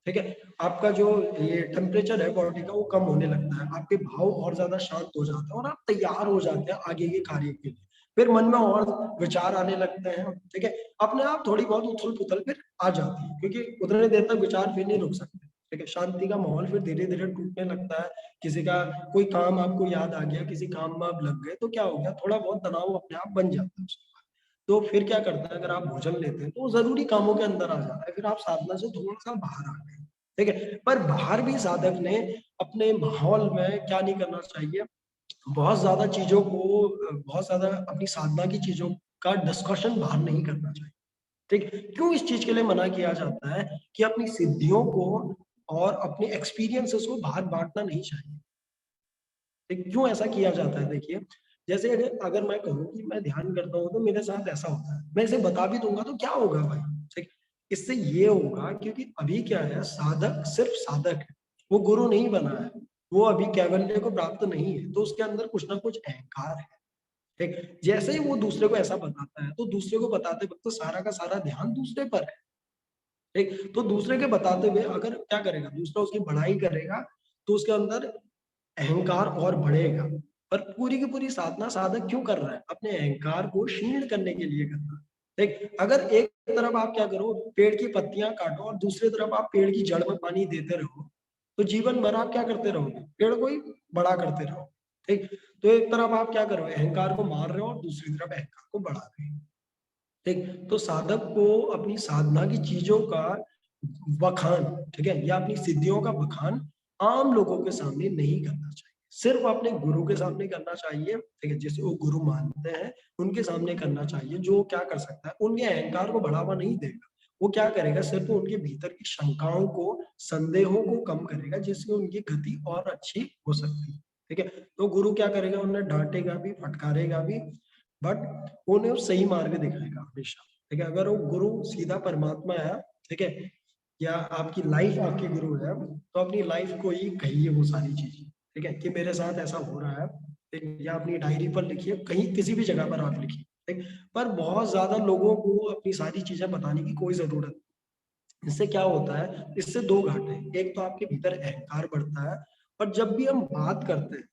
ठीक है, आपका जो ये टेम्परेचर है बॉडी का वो कम होने लगता है, आपके भाव और ज्यादा शांत हो जाते हैं और आप तैयार हो जाते हैं आगे के कार्य के लिए। फिर मन में और विचार आने लगते हैं। ठीक है, अपने आप थोड़ी बहुत उथल पुथल फिर आ जाती है, क्योंकि उतने देर तक विचार फिर नहीं रुक सकते। ठीक है, शांति का माहौल फिर धीरे धीरे टूटने लगता है। किसी का कोई काम आपको याद आ गया, किसी काम में आप लग गए तो क्या हो गया, थोड़ा बहुत तनाव अपने आप बन जाता है। तो फिर क्या करता है, अगर आप भोजन लेते हैं तो वो जरूरी कामों के अंदर आ जाता है, फिर आप साधना से थोड़ा सा बाहर आ गए। ठीक है, पर बाहर भी साधक ने अपने माहौल में क्या नहीं करना चाहिए, बहुत ज्यादा चीजों को, बहुत ज्यादा अपनी साधना की चीजों का डिस्कशन बाहर नहीं करना चाहिए। ठीक, क्यों इस चीज के लिए मना किया जाता है कि अपनी सिद्धियों को और अपने एक्सपीरियंसेस को बाहर बांटना नहीं चाहिए। ठीक, क्यों ऐसा किया जाता है देखिए, जैसे अगर अगर मैं कहूँ कि मैं ध्यान करता हूँ तो मेरे साथ ऐसा होता है, मैं इसे बता भी दूंगा तो क्या होगा भाई। ठीक, इससे ये होगा क्योंकि अभी क्या है, साधक सिर्फ साधक है, वो गुरु नहीं बना है, वो अभी कैवल्य को प्राप्त नहीं है, तो उसके अंदर कुछ ना कुछ अहंकार है। ठीक, जैसे ही वो दूसरे को ऐसा बताता है तो दूसरे को बताते वक्त तो सारा का सारा ध्यान दूसरे पर है। ठीक, तो दूसरे के बताते हुए अगर क्या करेगा, दूसरा उसकी बढ़ाई करेगा तो उसके अंदर अहंकार और बढ़ेगा। पर पूरी की पूरी साधना साधक क्यों कर रहा है, अपने अहंकार को क्षीण करने के लिए कर रहा है। देख, अगर एक तरफ आप क्या करो, पेड़ की पत्तियां काटो और दूसरी तरफ आप पेड़ की जड़ में पानी देते रहो, तो जीवन भर आप क्या करते रहोगे, पेड़ को ही बड़ा करते रहो। ठीक, तो एक तरफ आप क्या करो, अहंकार को मार रहे हो और दूसरी तरफ अहंकार को बढ़ा रहे हो। ठीक, तो साधक को अपनी साधना की चीजों का बखान, ठीक है, या अपनी सिद्धियों का बखान आम लोगों के सामने नहीं करना चाहिए, सिर्फ अपने गुरु के सामने करना चाहिए। ठीक है, जिसे वो गुरु मानते हैं उनके सामने करना चाहिए। जो क्या कर सकता है, उनके अहंकार को बढ़ावा नहीं देगा, वो क्या करेगा, सिर्फ उनके भीतर की शंकाओं को, संदेहों को कम करेगा, जिससे उनकी गति और अच्छी हो सकती है। ठीक है, तो गुरु क्या करेगा, उन्हें डांटेगा भी, फटकारेगा भी, बट उन्हें सही मार्ग दिखाएगा हमेशा। ठीक है, अगर वो गुरु सीधा परमात्मा है, ठीक है, या आपकी लाइफ आपकी गुरु है, तो अपनी लाइफ को ही कहिए वो सारी चीजें। ठीक है, कि मेरे साथ ऐसा हो रहा है, ठीक, या अपनी डायरी पर लिखिए, कहीं किसी भी जगह पर आप लिखिए। ठीक, पर बहुत ज्यादा लोगों को अपनी सारी चीजें बताने की कोई जरूरत नहीं। इससे क्या होता है, इससे दो घाटे हैं, एक तो आपके भीतर अहंकार बढ़ता है, और जब भी हम बात करते हैं,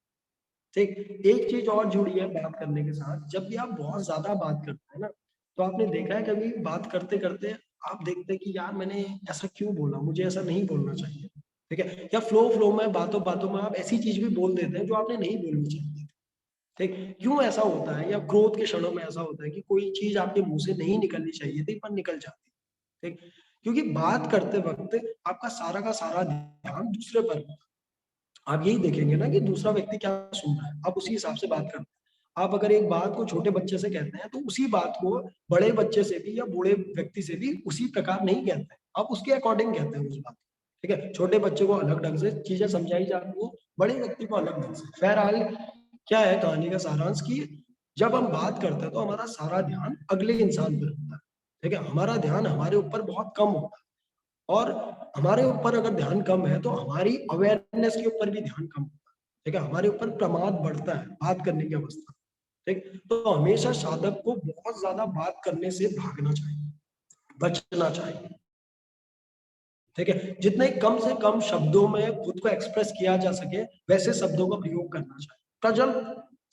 ठीक, एक चीज और जुड़ी है बात करने के साथ, जब भी आप बहुत ज्यादा बात करते हैं ना, तो आपने देखा है कभी बात करते करते आप देखते हैं कि यार मैंने ऐसा क्यों बोला, मुझे ऐसा नहीं बोलना चाहिए। ठीक है, या फ्लो फ्लो में बातों बातों में आप ऐसी चीज भी बोल देते हैं जो आपने नहीं बोलनी चाहिए। ठीक, क्यों ऐसा होता है, या ग्रोथ के क्षणों में ऐसा होता है कि कोई चीज आपके मुंह से नहीं निकलनी चाहिए थी पर निकल जाती है। ठीक, क्योंकि बात करते वक्त आपका सारा का सारा ध्यान दूसरे पर होता है। आप यही देखेंगे ना कि दूसरा व्यक्ति क्या सुन रहा है, आप उसी हिसाब से बात करते हैं। आप अगर एक बात को छोटे बच्चे से कहते हैं तो उसी बात को बड़े बच्चे से भी या बूढ़े व्यक्ति से भी उसी प्रकार नहीं कहते हैं, आप उसके अकॉर्डिंग कहते हैं उस बात को। ठीक है, छोटे बच्चे को अलग ढंग से चीजें समझाई जाती है, बड़े व्यक्ति को अलग ढंग से। बहरहाल क्या है कहानी का सारांश की जब हम बात करते हैं तो हमारा सारा ध्यान अगले इंसान पर होता है। ठीक है, हमारा ध्यान हमारे ऊपर बहुत कम होता है, और हमारे ऊपर अगर ध्यान कम है तो हमारी अवेयरनेस के ऊपर भी ध्यान कम होता है। ठीक है, हमारे ऊपर प्रमाद बढ़ता है बात करने की अवस्था। ठीक, तो हमेशा साधक को बहुत ज्यादा बात करने से भागना चाहिए, बचना चाहिए। ठीक है, जितने कम से कम शब्दों में खुद को एक्सप्रेस किया जा सके वैसे शब्दों का प्रयोग करना चाहिए, प्रजल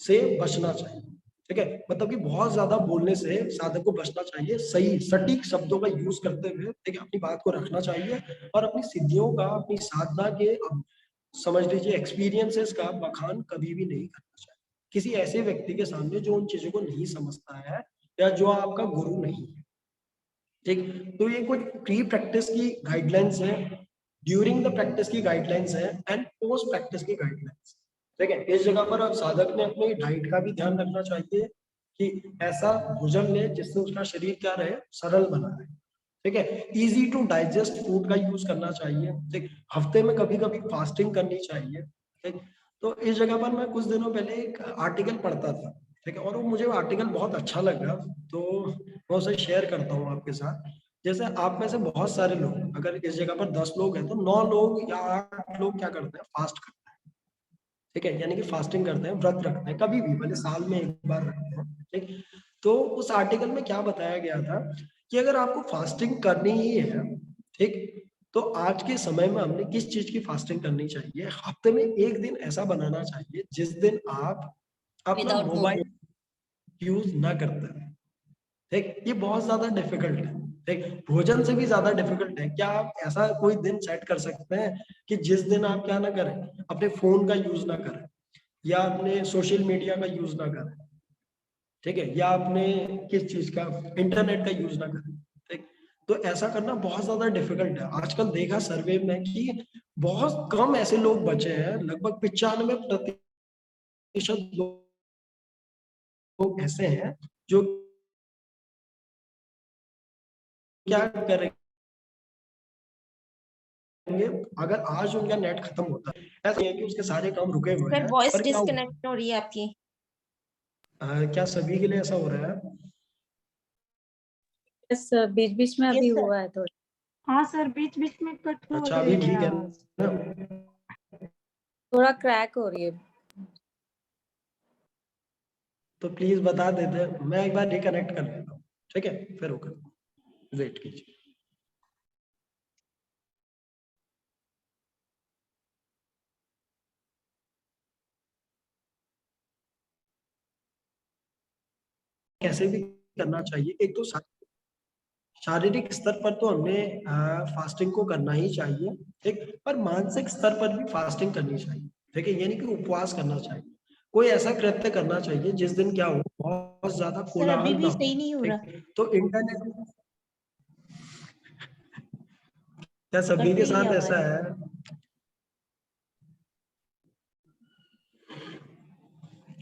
से बचना चाहिए। ठीक है, मतलब कि बहुत ज्यादा बोलने से साधक को बचना चाहिए, सही सटीक शब्दों का यूज करते हुए ठीक है अपनी बात को रखना चाहिए, और अपनी सिद्धियों का, अपनी साधना के समझ लीजिए एक्सपीरियंसेस का बखान कभी भी नहीं करना चाहिए किसी ऐसे व्यक्ति के सामने जो उन चीजों को नहीं समझता है या जो आपका गुरु नहीं है। ठीक, तो ये कुछ प्री प्रैक्टिस की गाइडलाइंस है, ड्यूरिंग द प्रैक्टिस की गाइडलाइंस है, एंड पोस्ट प्रैक्टिस की गाइडलाइंस। ठीक है, इस जगह पर अब साधक ने अपनी डाइट का भी ध्यान रखना चाहिए कि ऐसा भोजन ले जिससे उसका शरीर क्या रहे, सरल बना रहे। ठीक है, इजी टू डाइजेस्ट फूड का यूज करना चाहिए। ठीक, हफ्ते में कभी कभी फास्टिंग करनी चाहिए। ठीक, तो इस जगह पर मैं कुछ दिनों पहले एक आर्टिकल पढ़ता था। ठीक है, और वो मुझे आर्टिकल बहुत अच्छा लगा, तो मैं उसे शेयर करता हूँ आपके साथ। जैसे आप में से बहुत सारे लोग, अगर इस जगह पर 10 लोग हैं तो 9 लोग या 8 लोग क्या करते हैं, फास्ट करते हैं। ठीक है, यानी कि फास्टिंग करते हैं, व्रत रखते हैं, कभी भी भले साल में एक बार रखते हैं। ठीक, तो उस आर्टिकल में क्या बताया गया था कि अगर आपको फास्टिंग करनी ही है, ठीक, तो आज के समय में हमने किस चीज की फास्टिंग करनी चाहिए, हफ्ते में एक दिन ऐसा बनाना चाहिए जिस दिन आप अपना विदाउट मोबाइल यूज ना करते हैं। ठीक, ये बहुत ज्यादा डिफिकल्ट है। ठीक, भोजन से भी ज्यादा डिफिकल्ट है। क्या आप ऐसा कोई दिन सेट कर सकते हैं कि जिस दिन आप क्या ना करें, अपने फोन का यूज ना करें, या अपने सोशल मीडिया का यूज ना करें। ठीक है, या आपने किस चीज का, इंटरनेट का यूज ना करें। ठीक, तो ऐसा करना बहुत ज्यादा डिफिकल्ट है। आजकल देखा सर्वे में कि बहुत कम ऐसे लोग बचे हैं, लगभग 95% लोग ऐसे हैं जो क्या करेंगे, अगर आज उनका नेट खत्म होता है, ऐसा नहीं है कि उसके सारे काम रुके हुए सर हैं, वॉइस पर क्या हुआ, डिस्कनेक्ट हो रही है आपकी। क्या सभी के लिए ऐसा हो रहा है? यस सर, बीच बीच में अभी यस सर। हुआ है थोड़ा। हाँ सर, बीच बीच में कट हो अच्छा, रही अभी है ठीक है आवाज, ना? थोड़ा क्रैक हो रही है। तो प्लीज बता देते, मैं एक बार रिकनेक्ट कर लेता हूँ। ठीक है, फिर होगा, वेट कीजिए। कैसे भी करना चाहिए, एक तो शारीरिक स्तर पर तो हमें फास्टिंग को करना ही चाहिए। ठीक, पर मानसिक स्तर पर भी फास्टिंग करनी चाहिए। ठीक है, यानी कि उपवास करना चाहिए, कोई ऐसा कृत्य करना चाहिए जिस दिन क्या हो, बहुत ज्यादा सर अभी कोलाहल ना भी हो। सही नहीं हो रहा। ठीक, तो इंटरनेट, क्या सभी कट के रही है साथ ऐसा आवाज। है?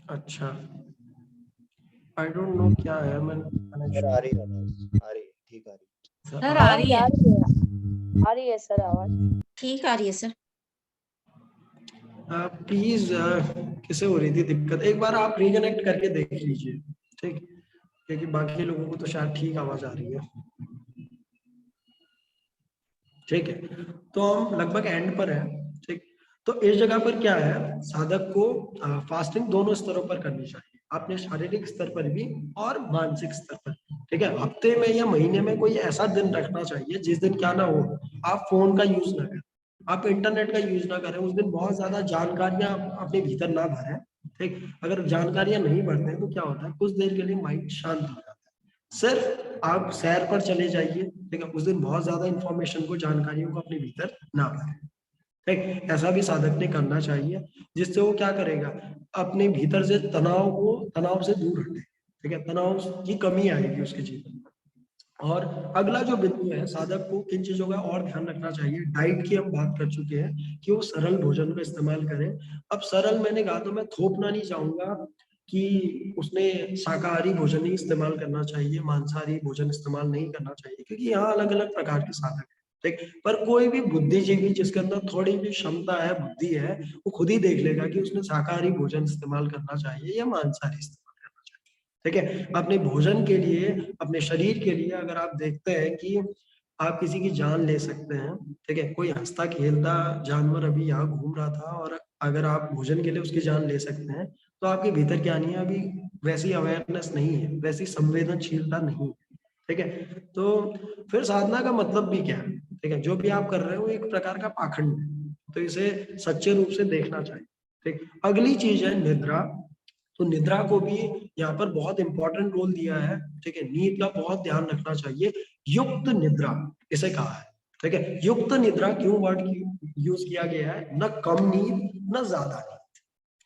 अच्छा, आई डोंट नो क्या है, मैं सर आ रही है आवाज, आ रही है, ठीक आ रही है। सर आ रही है, आ रही है सर आवाज। ठीक आ रही है सर। प्लीज, किसे हो रही थी दिक्कत, एक बार आप रिकनेक्ट करके देख लीजिए। ठीक, क्योंकि बाकी लोगों को तो शायद ठीक आवाज आ रही है। ठीक है, तो हम लगभग एंड पर है। ठीक, तो इस जगह पर क्या है, साधक को फास्टिंग दोनों स्तरों पर करनी चाहिए, अपने शारीरिक स्तर पर भी और मानसिक स्तर पर। ठीक है, हफ्ते में या महीने में कोई ऐसा दिन रखना चाहिए जिस दिन क्या ना हो, आप फोन का यूज ना करें, आप इंटरनेट का यूज ना करें, उस दिन बहुत ज्यादा जानकारियां अपने भीतर ना भरें। ठीक, अगर जानकारियां नहीं भरते हैं तो क्या होता है, कुछ देर के लिए माइंड शांत हो जाता है। सिर्फ आप सैर पर चले जाइए। ठीक है, उस दिन बहुत ज्यादा इंफॉर्मेशन को, जानकारियों को अपने भीतर ना भरें। ठीक, ऐसा भी साधक ने करना चाहिए, जिससे वो क्या करेगा, अपने भीतर से तनाव से दूर हटे। ठीक है, तनाव की कमी आएगी उसके जीवन में। और अगला जो बिंदु है, साधक को किन चीजों का और ध्यान रखना चाहिए। डाइट की हम बात कर चुके हैं कि वो सरल भोजन का इस्तेमाल करें। अब सरल मैंने कहा तो मैं थोपना नहीं चाहूंगा कि उसने शाकाहारी भोजन ही इस्तेमाल करना चाहिए, मांसाहारी भोजन इस्तेमाल नहीं करना चाहिए, क्योंकि यहाँ अलग अलग प्रकार के साधक है। ठीक, पर कोई भी बुद्धिजीवी जिसके अंदर थोड़ी भी क्षमता है, बुद्धि है, वो खुद ही देख लेगा कि उसने शाकाहारी भोजन इस्तेमाल करना चाहिए या मांसाहारी इस्तेमाल करना चाहिए। ठीक है, अपने भोजन के लिए, अपने शरीर के लिए अगर आप देखते हैं कि आप किसी की जान ले सकते हैं, ठीक है, कोई हंसता खेलता जानवर अभी यहाँ घूम रहा था और अगर आप भोजन के लिए उसकी जान ले सकते हैं, तो आपके भीतर क्या नहीं है, अभी वैसी अवेयरनेस नहीं है, वैसी संवेदनशीलता नहीं है। ठीक है, तो फिर साधना का मतलब भी क्या है। ठीक है, जो भी आप कर रहे हो एक प्रकार का पाखंड है, तो इसे सच्चे रूप से देखना चाहिए। ठीक, अगली चीज है निद्रा। तो निद्रा को भी यहाँ पर बहुत इंपॉर्टेंट रोल दिया है। ठीक है, नींद का बहुत ध्यान रखना चाहिए। युक्त निद्रा इसे कहा है। ठीक है, युक्त निद्रा क्यों वर्ड यूज किया गया है, न कम नींद न ज्यादा नींद।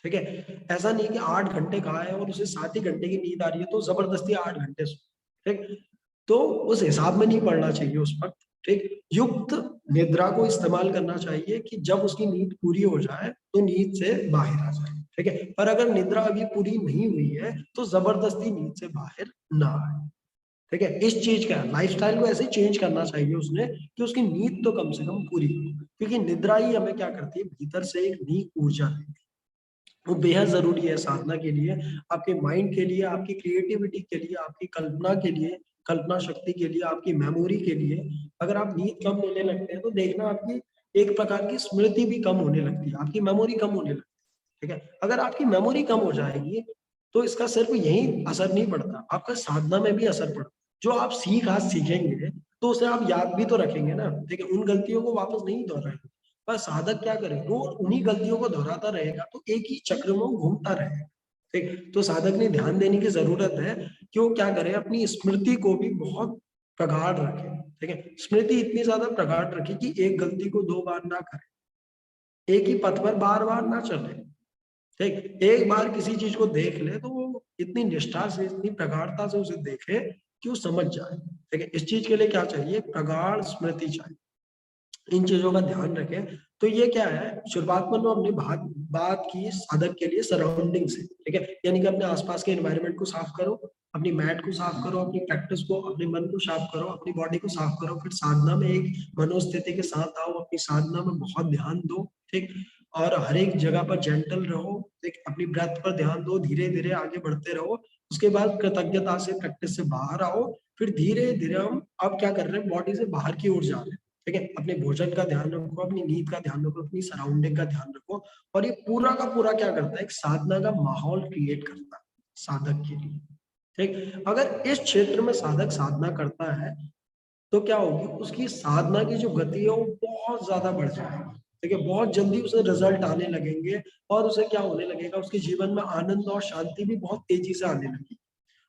ठीक है, ऐसा नहीं कि 8 घंटे कहा है और उसे 7 ही घंटे की नींद आ रही है तो जबरदस्ती 8 घंटे सो। ठीक, तो उस हिसाब में नहीं पढ़ना चाहिए उस वक्त। ठीक, युक्त निद्रा को इस्तेमाल करना चाहिए कि जब उसकी नींद पूरी हो जाए तो नींद से बाहर आ जाए। ठीक है, पर अगर निद्रा अभी पूरी नहीं हुई है तो जबरदस्ती नींद से बाहर ना आए। ठीक है, इस चीज का लाइफस्टाइल को ऐसे चेंज करना चाहिए उसने कि उसकी नींद तो कम से कम पूरी हो, क्योंकि निद्रा ही हमें क्या करती है, भीतर से एक नई ऊर्जा देती है। वो बेहद जरूरी है साधना के लिए, आपके माइंड के लिए, आपकी क्रिएटिविटी के लिए, आपकी कल्पना के लिए, कल्पना शक्ति के लिए, आपकी मेमोरी के लिए। अगर आप नींद कम लेने लगते हैं तो देखना आपकी एक प्रकार की स्मृति भी कम होने लगती है, आपकी मेमोरी कम होने लगती है। ठीक है, अगर आपकी मेमोरी कम हो जाएगी तो इसका सिर्फ यही असर नहीं पड़ता, आपका साधना में भी असर पड़ता। जो आप आज सीखेंगे तो उसे आप याद भी तो रखेंगे ना। ठीक है, उन गलतियों को वापस नहीं दोहराएंगे। पर साधक क्या करेगा, वो उन्हीं गलतियों को दोहराता रहेगा तो एक ही चक्र में वो घूमता रहेगा। ठीक, तो साधक ने ध्यान देने की जरूरत है कि वो क्या करे, अपनी स्मृति को भी बहुत प्रगाढ़ रखे। ठीक है, स्मृति इतनी ज्यादा प्रगाढ़ रखे कि एक गलती को 2 बार ना करे, एक ही पथ पर बार बार ना चले। ठीक, एक बार किसी चीज को देख ले तो वो इतनी निष्ठा से, इतनी प्रगाढ़ता से उसे देखे कि वो समझ जाए। ठीक है, इस चीज के लिए क्या चाहिए, प्रगाढ़ स्मृति चाहिए। इन चीजों का ध्यान रखें। तो ये क्या है, शुरुआत में हमने बात की साधक के लिए सराउंडिंग से। ठीक है, यानी कि अपने आसपास के एनवायरनमेंट को साफ करो, अपनी मैट को साफ करो, अपनी प्रैक्टिस को, अपने मन को साफ करो, अपनी बॉडी को साफ करो, फिर साधना में एक मनोस्थिति के साथ आओ, अपनी साधना में बहुत ध्यान दो। ठीक, और हर एक जगह पर जेंटल रहो। ठीक, अपनी ब्रेथ पर ध्यान दो, धीरे धीरे आगे बढ़ते रहो। उसके बाद कृतज्ञता से प्रैक्टिस से बाहर आओ। फिर धीरे धीरे हम अब क्या कर रहे हैं, बॉडी से बाहर की ओर जा रहे हैं। ठीक है, अपने भोजन का ध्यान रखो, अपनी नींद का ध्यान रखो, अपनी सराउंडिंग का ध्यान रखो। और ये पूरा का पूरा क्या करता है, एक साधना का माहौल क्रिएट करता है साधक के लिए। ठीक, अगर इस क्षेत्र में साधक साधना करता है तो क्या होगी, उसकी साधना की जो गति है वो बहुत ज्यादा बढ़ जाएगी। ठीक है, बहुत जल्दी उसे रिजल्ट आने लगेंगे और उसे क्या होने लगेगा, उसके जीवन में आनंद और शांति भी बहुत तेजी से आने लगेगी।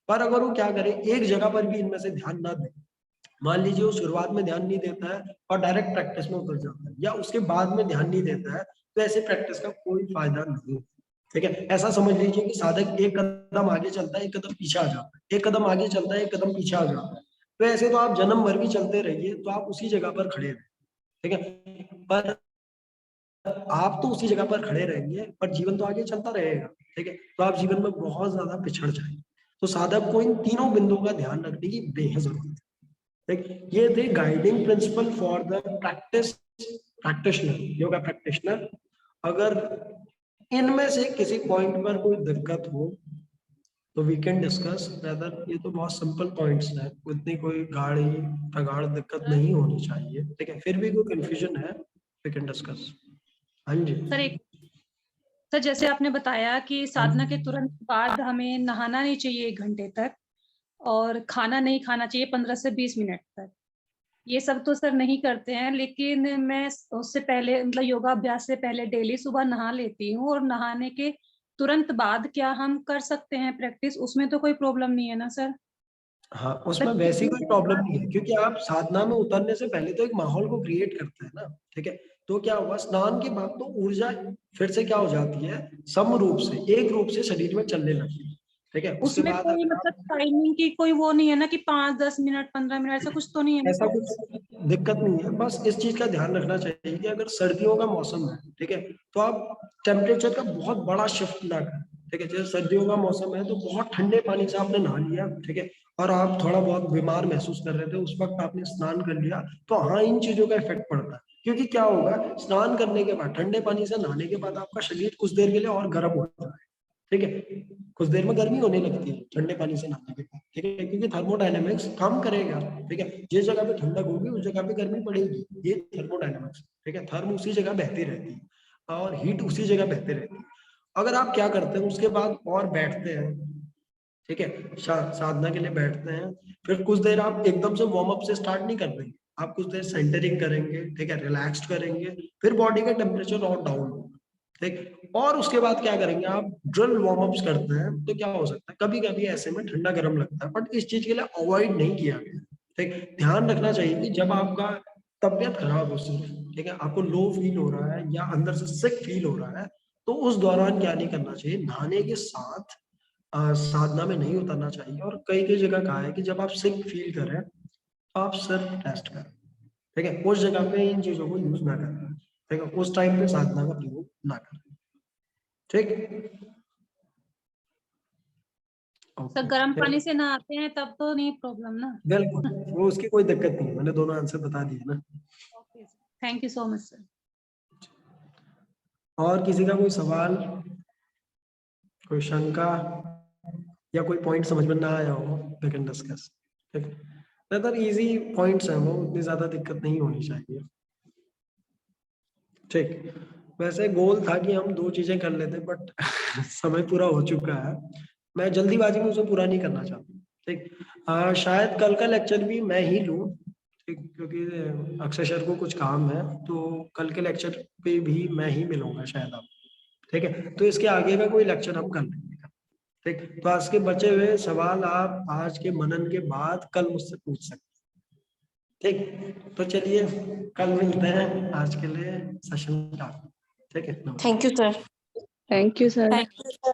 पर अगर वो क्या करे, एक जगह पर भी इनमें से ध्यान ना दे, मान लीजिए वो शुरुआत में ध्यान नहीं देता है और डायरेक्ट प्रैक्टिस में उतर जाता है, या उसके बाद में ध्यान नहीं देता है, तो ऐसे प्रैक्टिस का कोई फायदा नहीं। ठीक है, ऐसा समझ लीजिए कि साधक एक कदम आगे चलता है, एक कदम पीछे आ जाता है, एक कदम आगे चलता है, एक कदम पीछे आ जाता है। तो ऐसे तो आप जन्म भर भी चलते रहिए तो आप उसी जगह पर खड़े रहे। ठीक है, पर आप तो उसी जगह पर खड़े रहेंगे पर जीवन तो आगे चलता रहेगा। ठीक है, तो आप जीवन में बहुत ज्यादा पिछड़ जाएंगे। तो साधक को इन तीनों बिंदुओं का ध्यान रखने की बेहद जरूरत है। ये थे guiding principal for the practitioner, yoga practitioner. अगर इनमें से किसी पॉइंट पर कोई दिक्कत हो तो वी कैन डिस्कस वेदर। ये तो बहुत सिंपल पॉइंट्स हैं, इतनी कोई गाढ़ी प्रगाढ़ दिक्कत नहीं होनी चाहिए। ठीक है, फिर भी कोई कंफ्यूजन है वी कैन डिस्कस। हाँ जी सर, जैसे आपने बताया कि साधना के तुरंत बाद हमें नहाना नहीं चाहिए 1 घंटे तक और खाना नहीं खाना चाहिए 15 से 20 मिनट तक। ये सब तो सर नहीं करते हैं, लेकिन मैं उससे पहले मतलब योगाभ्यास से पहले डेली सुबह नहा लेती हूँ और नहाने के तुरंत बाद क्या हम कर सकते हैं प्रैक्टिस, उसमें तो कोई प्रॉब्लम नहीं है ना सर? हाँ, उसमें वैसी कोई प्रॉब्लम नहीं है, क्योंकि आप साधना में उतरने से पहले तो एक माहौल को क्रिएट करते हैं ना, ठीक है। तो क्या हुआ, स्नान के बाद तो ऊर्जा फिर से क्या हो जाती है, सम रूप से, एक रूप से शरीर में चलने लगती है, ठीक है। उसके उसमें बाद कोई अगर मतलब आप, टाइमिंग की कोई वो नहीं है ना कि 5-10 मिनट 15 मिनट ऐसा कुछ तो नहीं है ना ऐसा सर? कुछ दिक्कत नहीं है, बस इस चीज का ध्यान रखना चाहिए कि अगर सर्दियों का मौसम है, ठीक है, तो आप टेम्परेचर का बहुत बड़ा शिफ्ट ना करें, ठीक है। जैसे सर्दियों का मौसम है तो बहुत ठंडे पानी से आपने नहा लिया, ठीक है, और आप थोड़ा बहुत बीमार महसूस कर रहे थे, उस वक्त आपने स्नान कर लिया, तो हाँ, इन चीजों का इफेक्ट पड़ता है। क्योंकि क्या होगा, स्नान करने के बाद, ठंडे पानी से नहाने के बाद आपका शरीर कुछ देर के लिए और गर्म होता है, ठीक है, कुछ देर में गर्मी होने लगती है ठंडे पानी से नहाने के बाद, ठीक है, क्योंकि थर्मोडायनेमिक्स काम करेगा, ठीक है। जिस जगह पे ठंडक होगी उस जगह पे गर्मी पड़ेगी, ये थर्मोडायनेमिक्स, ठीक है। थर्म उसी जगह बहती रहती है और हीट उसी जगह बहती रहती है। अगर आप क्या करते हैं, उसके बाद और बैठते हैं, ठीक है, साधना के लिए बैठते हैं, फिर कुछ देर आप एकदम से वार्म अप से स्टार्ट नहीं कर देंगे, आप कुछ देर सेंटरिंग करेंगे, ठीक है, रिलैक्स्ड करेंगे, फिर बॉडी का टेम्परेचर और डाउन होगा, ठीक। और उसके बाद क्या करेंगे, आप ड्रिल वार्म अप्स करते हैं, तो क्या हो सकता है, कभी कभी ऐसे में ठंडा गर्म लगता है, बट इस चीज के लिए अवॉइड नहीं किया गया, ठीक। ध्यान रखना चाहिए कि जब आपका तबियत खराब हो, सिर्फ, ठीक है, आपको लो फील हो रहा है या अंदर से सिक फील हो रहा है, तो उस दौरान क्या नहीं करना चाहिए, नहाने के साथ साधना में नहीं उतरना चाहिए। और कई कई जगह कहा है कि जब आप सिक फील करें तो आप सिर्फ टेस्ट करें, ठीक है, उस जगह पे इन चीजों को यूज ना करें, ठीक है, उस टाइम पे साधना का प्रयोग ना करें, ठीक। सर ओके, गर्म पानी से नहाते हैं तब तो नहीं प्रॉब्लम ना? बिल्कुल, वो उसकी कोई दिक्कत नहीं है, मैंने दोनों आंसर बता दिए ना। Okay sir, thank you so much sir. और किसी का कोई सवाल, कोई शंका, या कोई पॉइंट समझ में ना आया हो, वी कैन डिस्कस, ठीक है। ज्यादा इजी पॉइंट्स हैं वो, उतनी ज्यादा दिक्कत नहीं होनी चाहिए, ठीक। वैसे गोल था कि हम 2 चीजें कर लेते, बट समय पूरा हो चुका है, मैं जल्दीबाजी में उसे पूरा नहीं करना चाहता, ठीक। शायद कल का लेक्चर भी मैं ही लूं, ठीक, क्योंकि अक्षय सर को कुछ काम है, तो कल के लेक्चर पे भी मैं ही मिलूंगा शायद आप, ठीक है। तो इसके आगे का कोई लेक्चर हम कर लेंगे, ठीक। तो आज के बचे हुए सवाल आप आज के मनन के बाद कल मुझसे पूछ सकते हैं, ठीक। तो चलिए, कल मिलते हैं, आज के लिए सेशन का, ठीक है, नमस्कार। Thank you sir. Thank you sir. Thank you sir.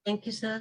Thank you, sir.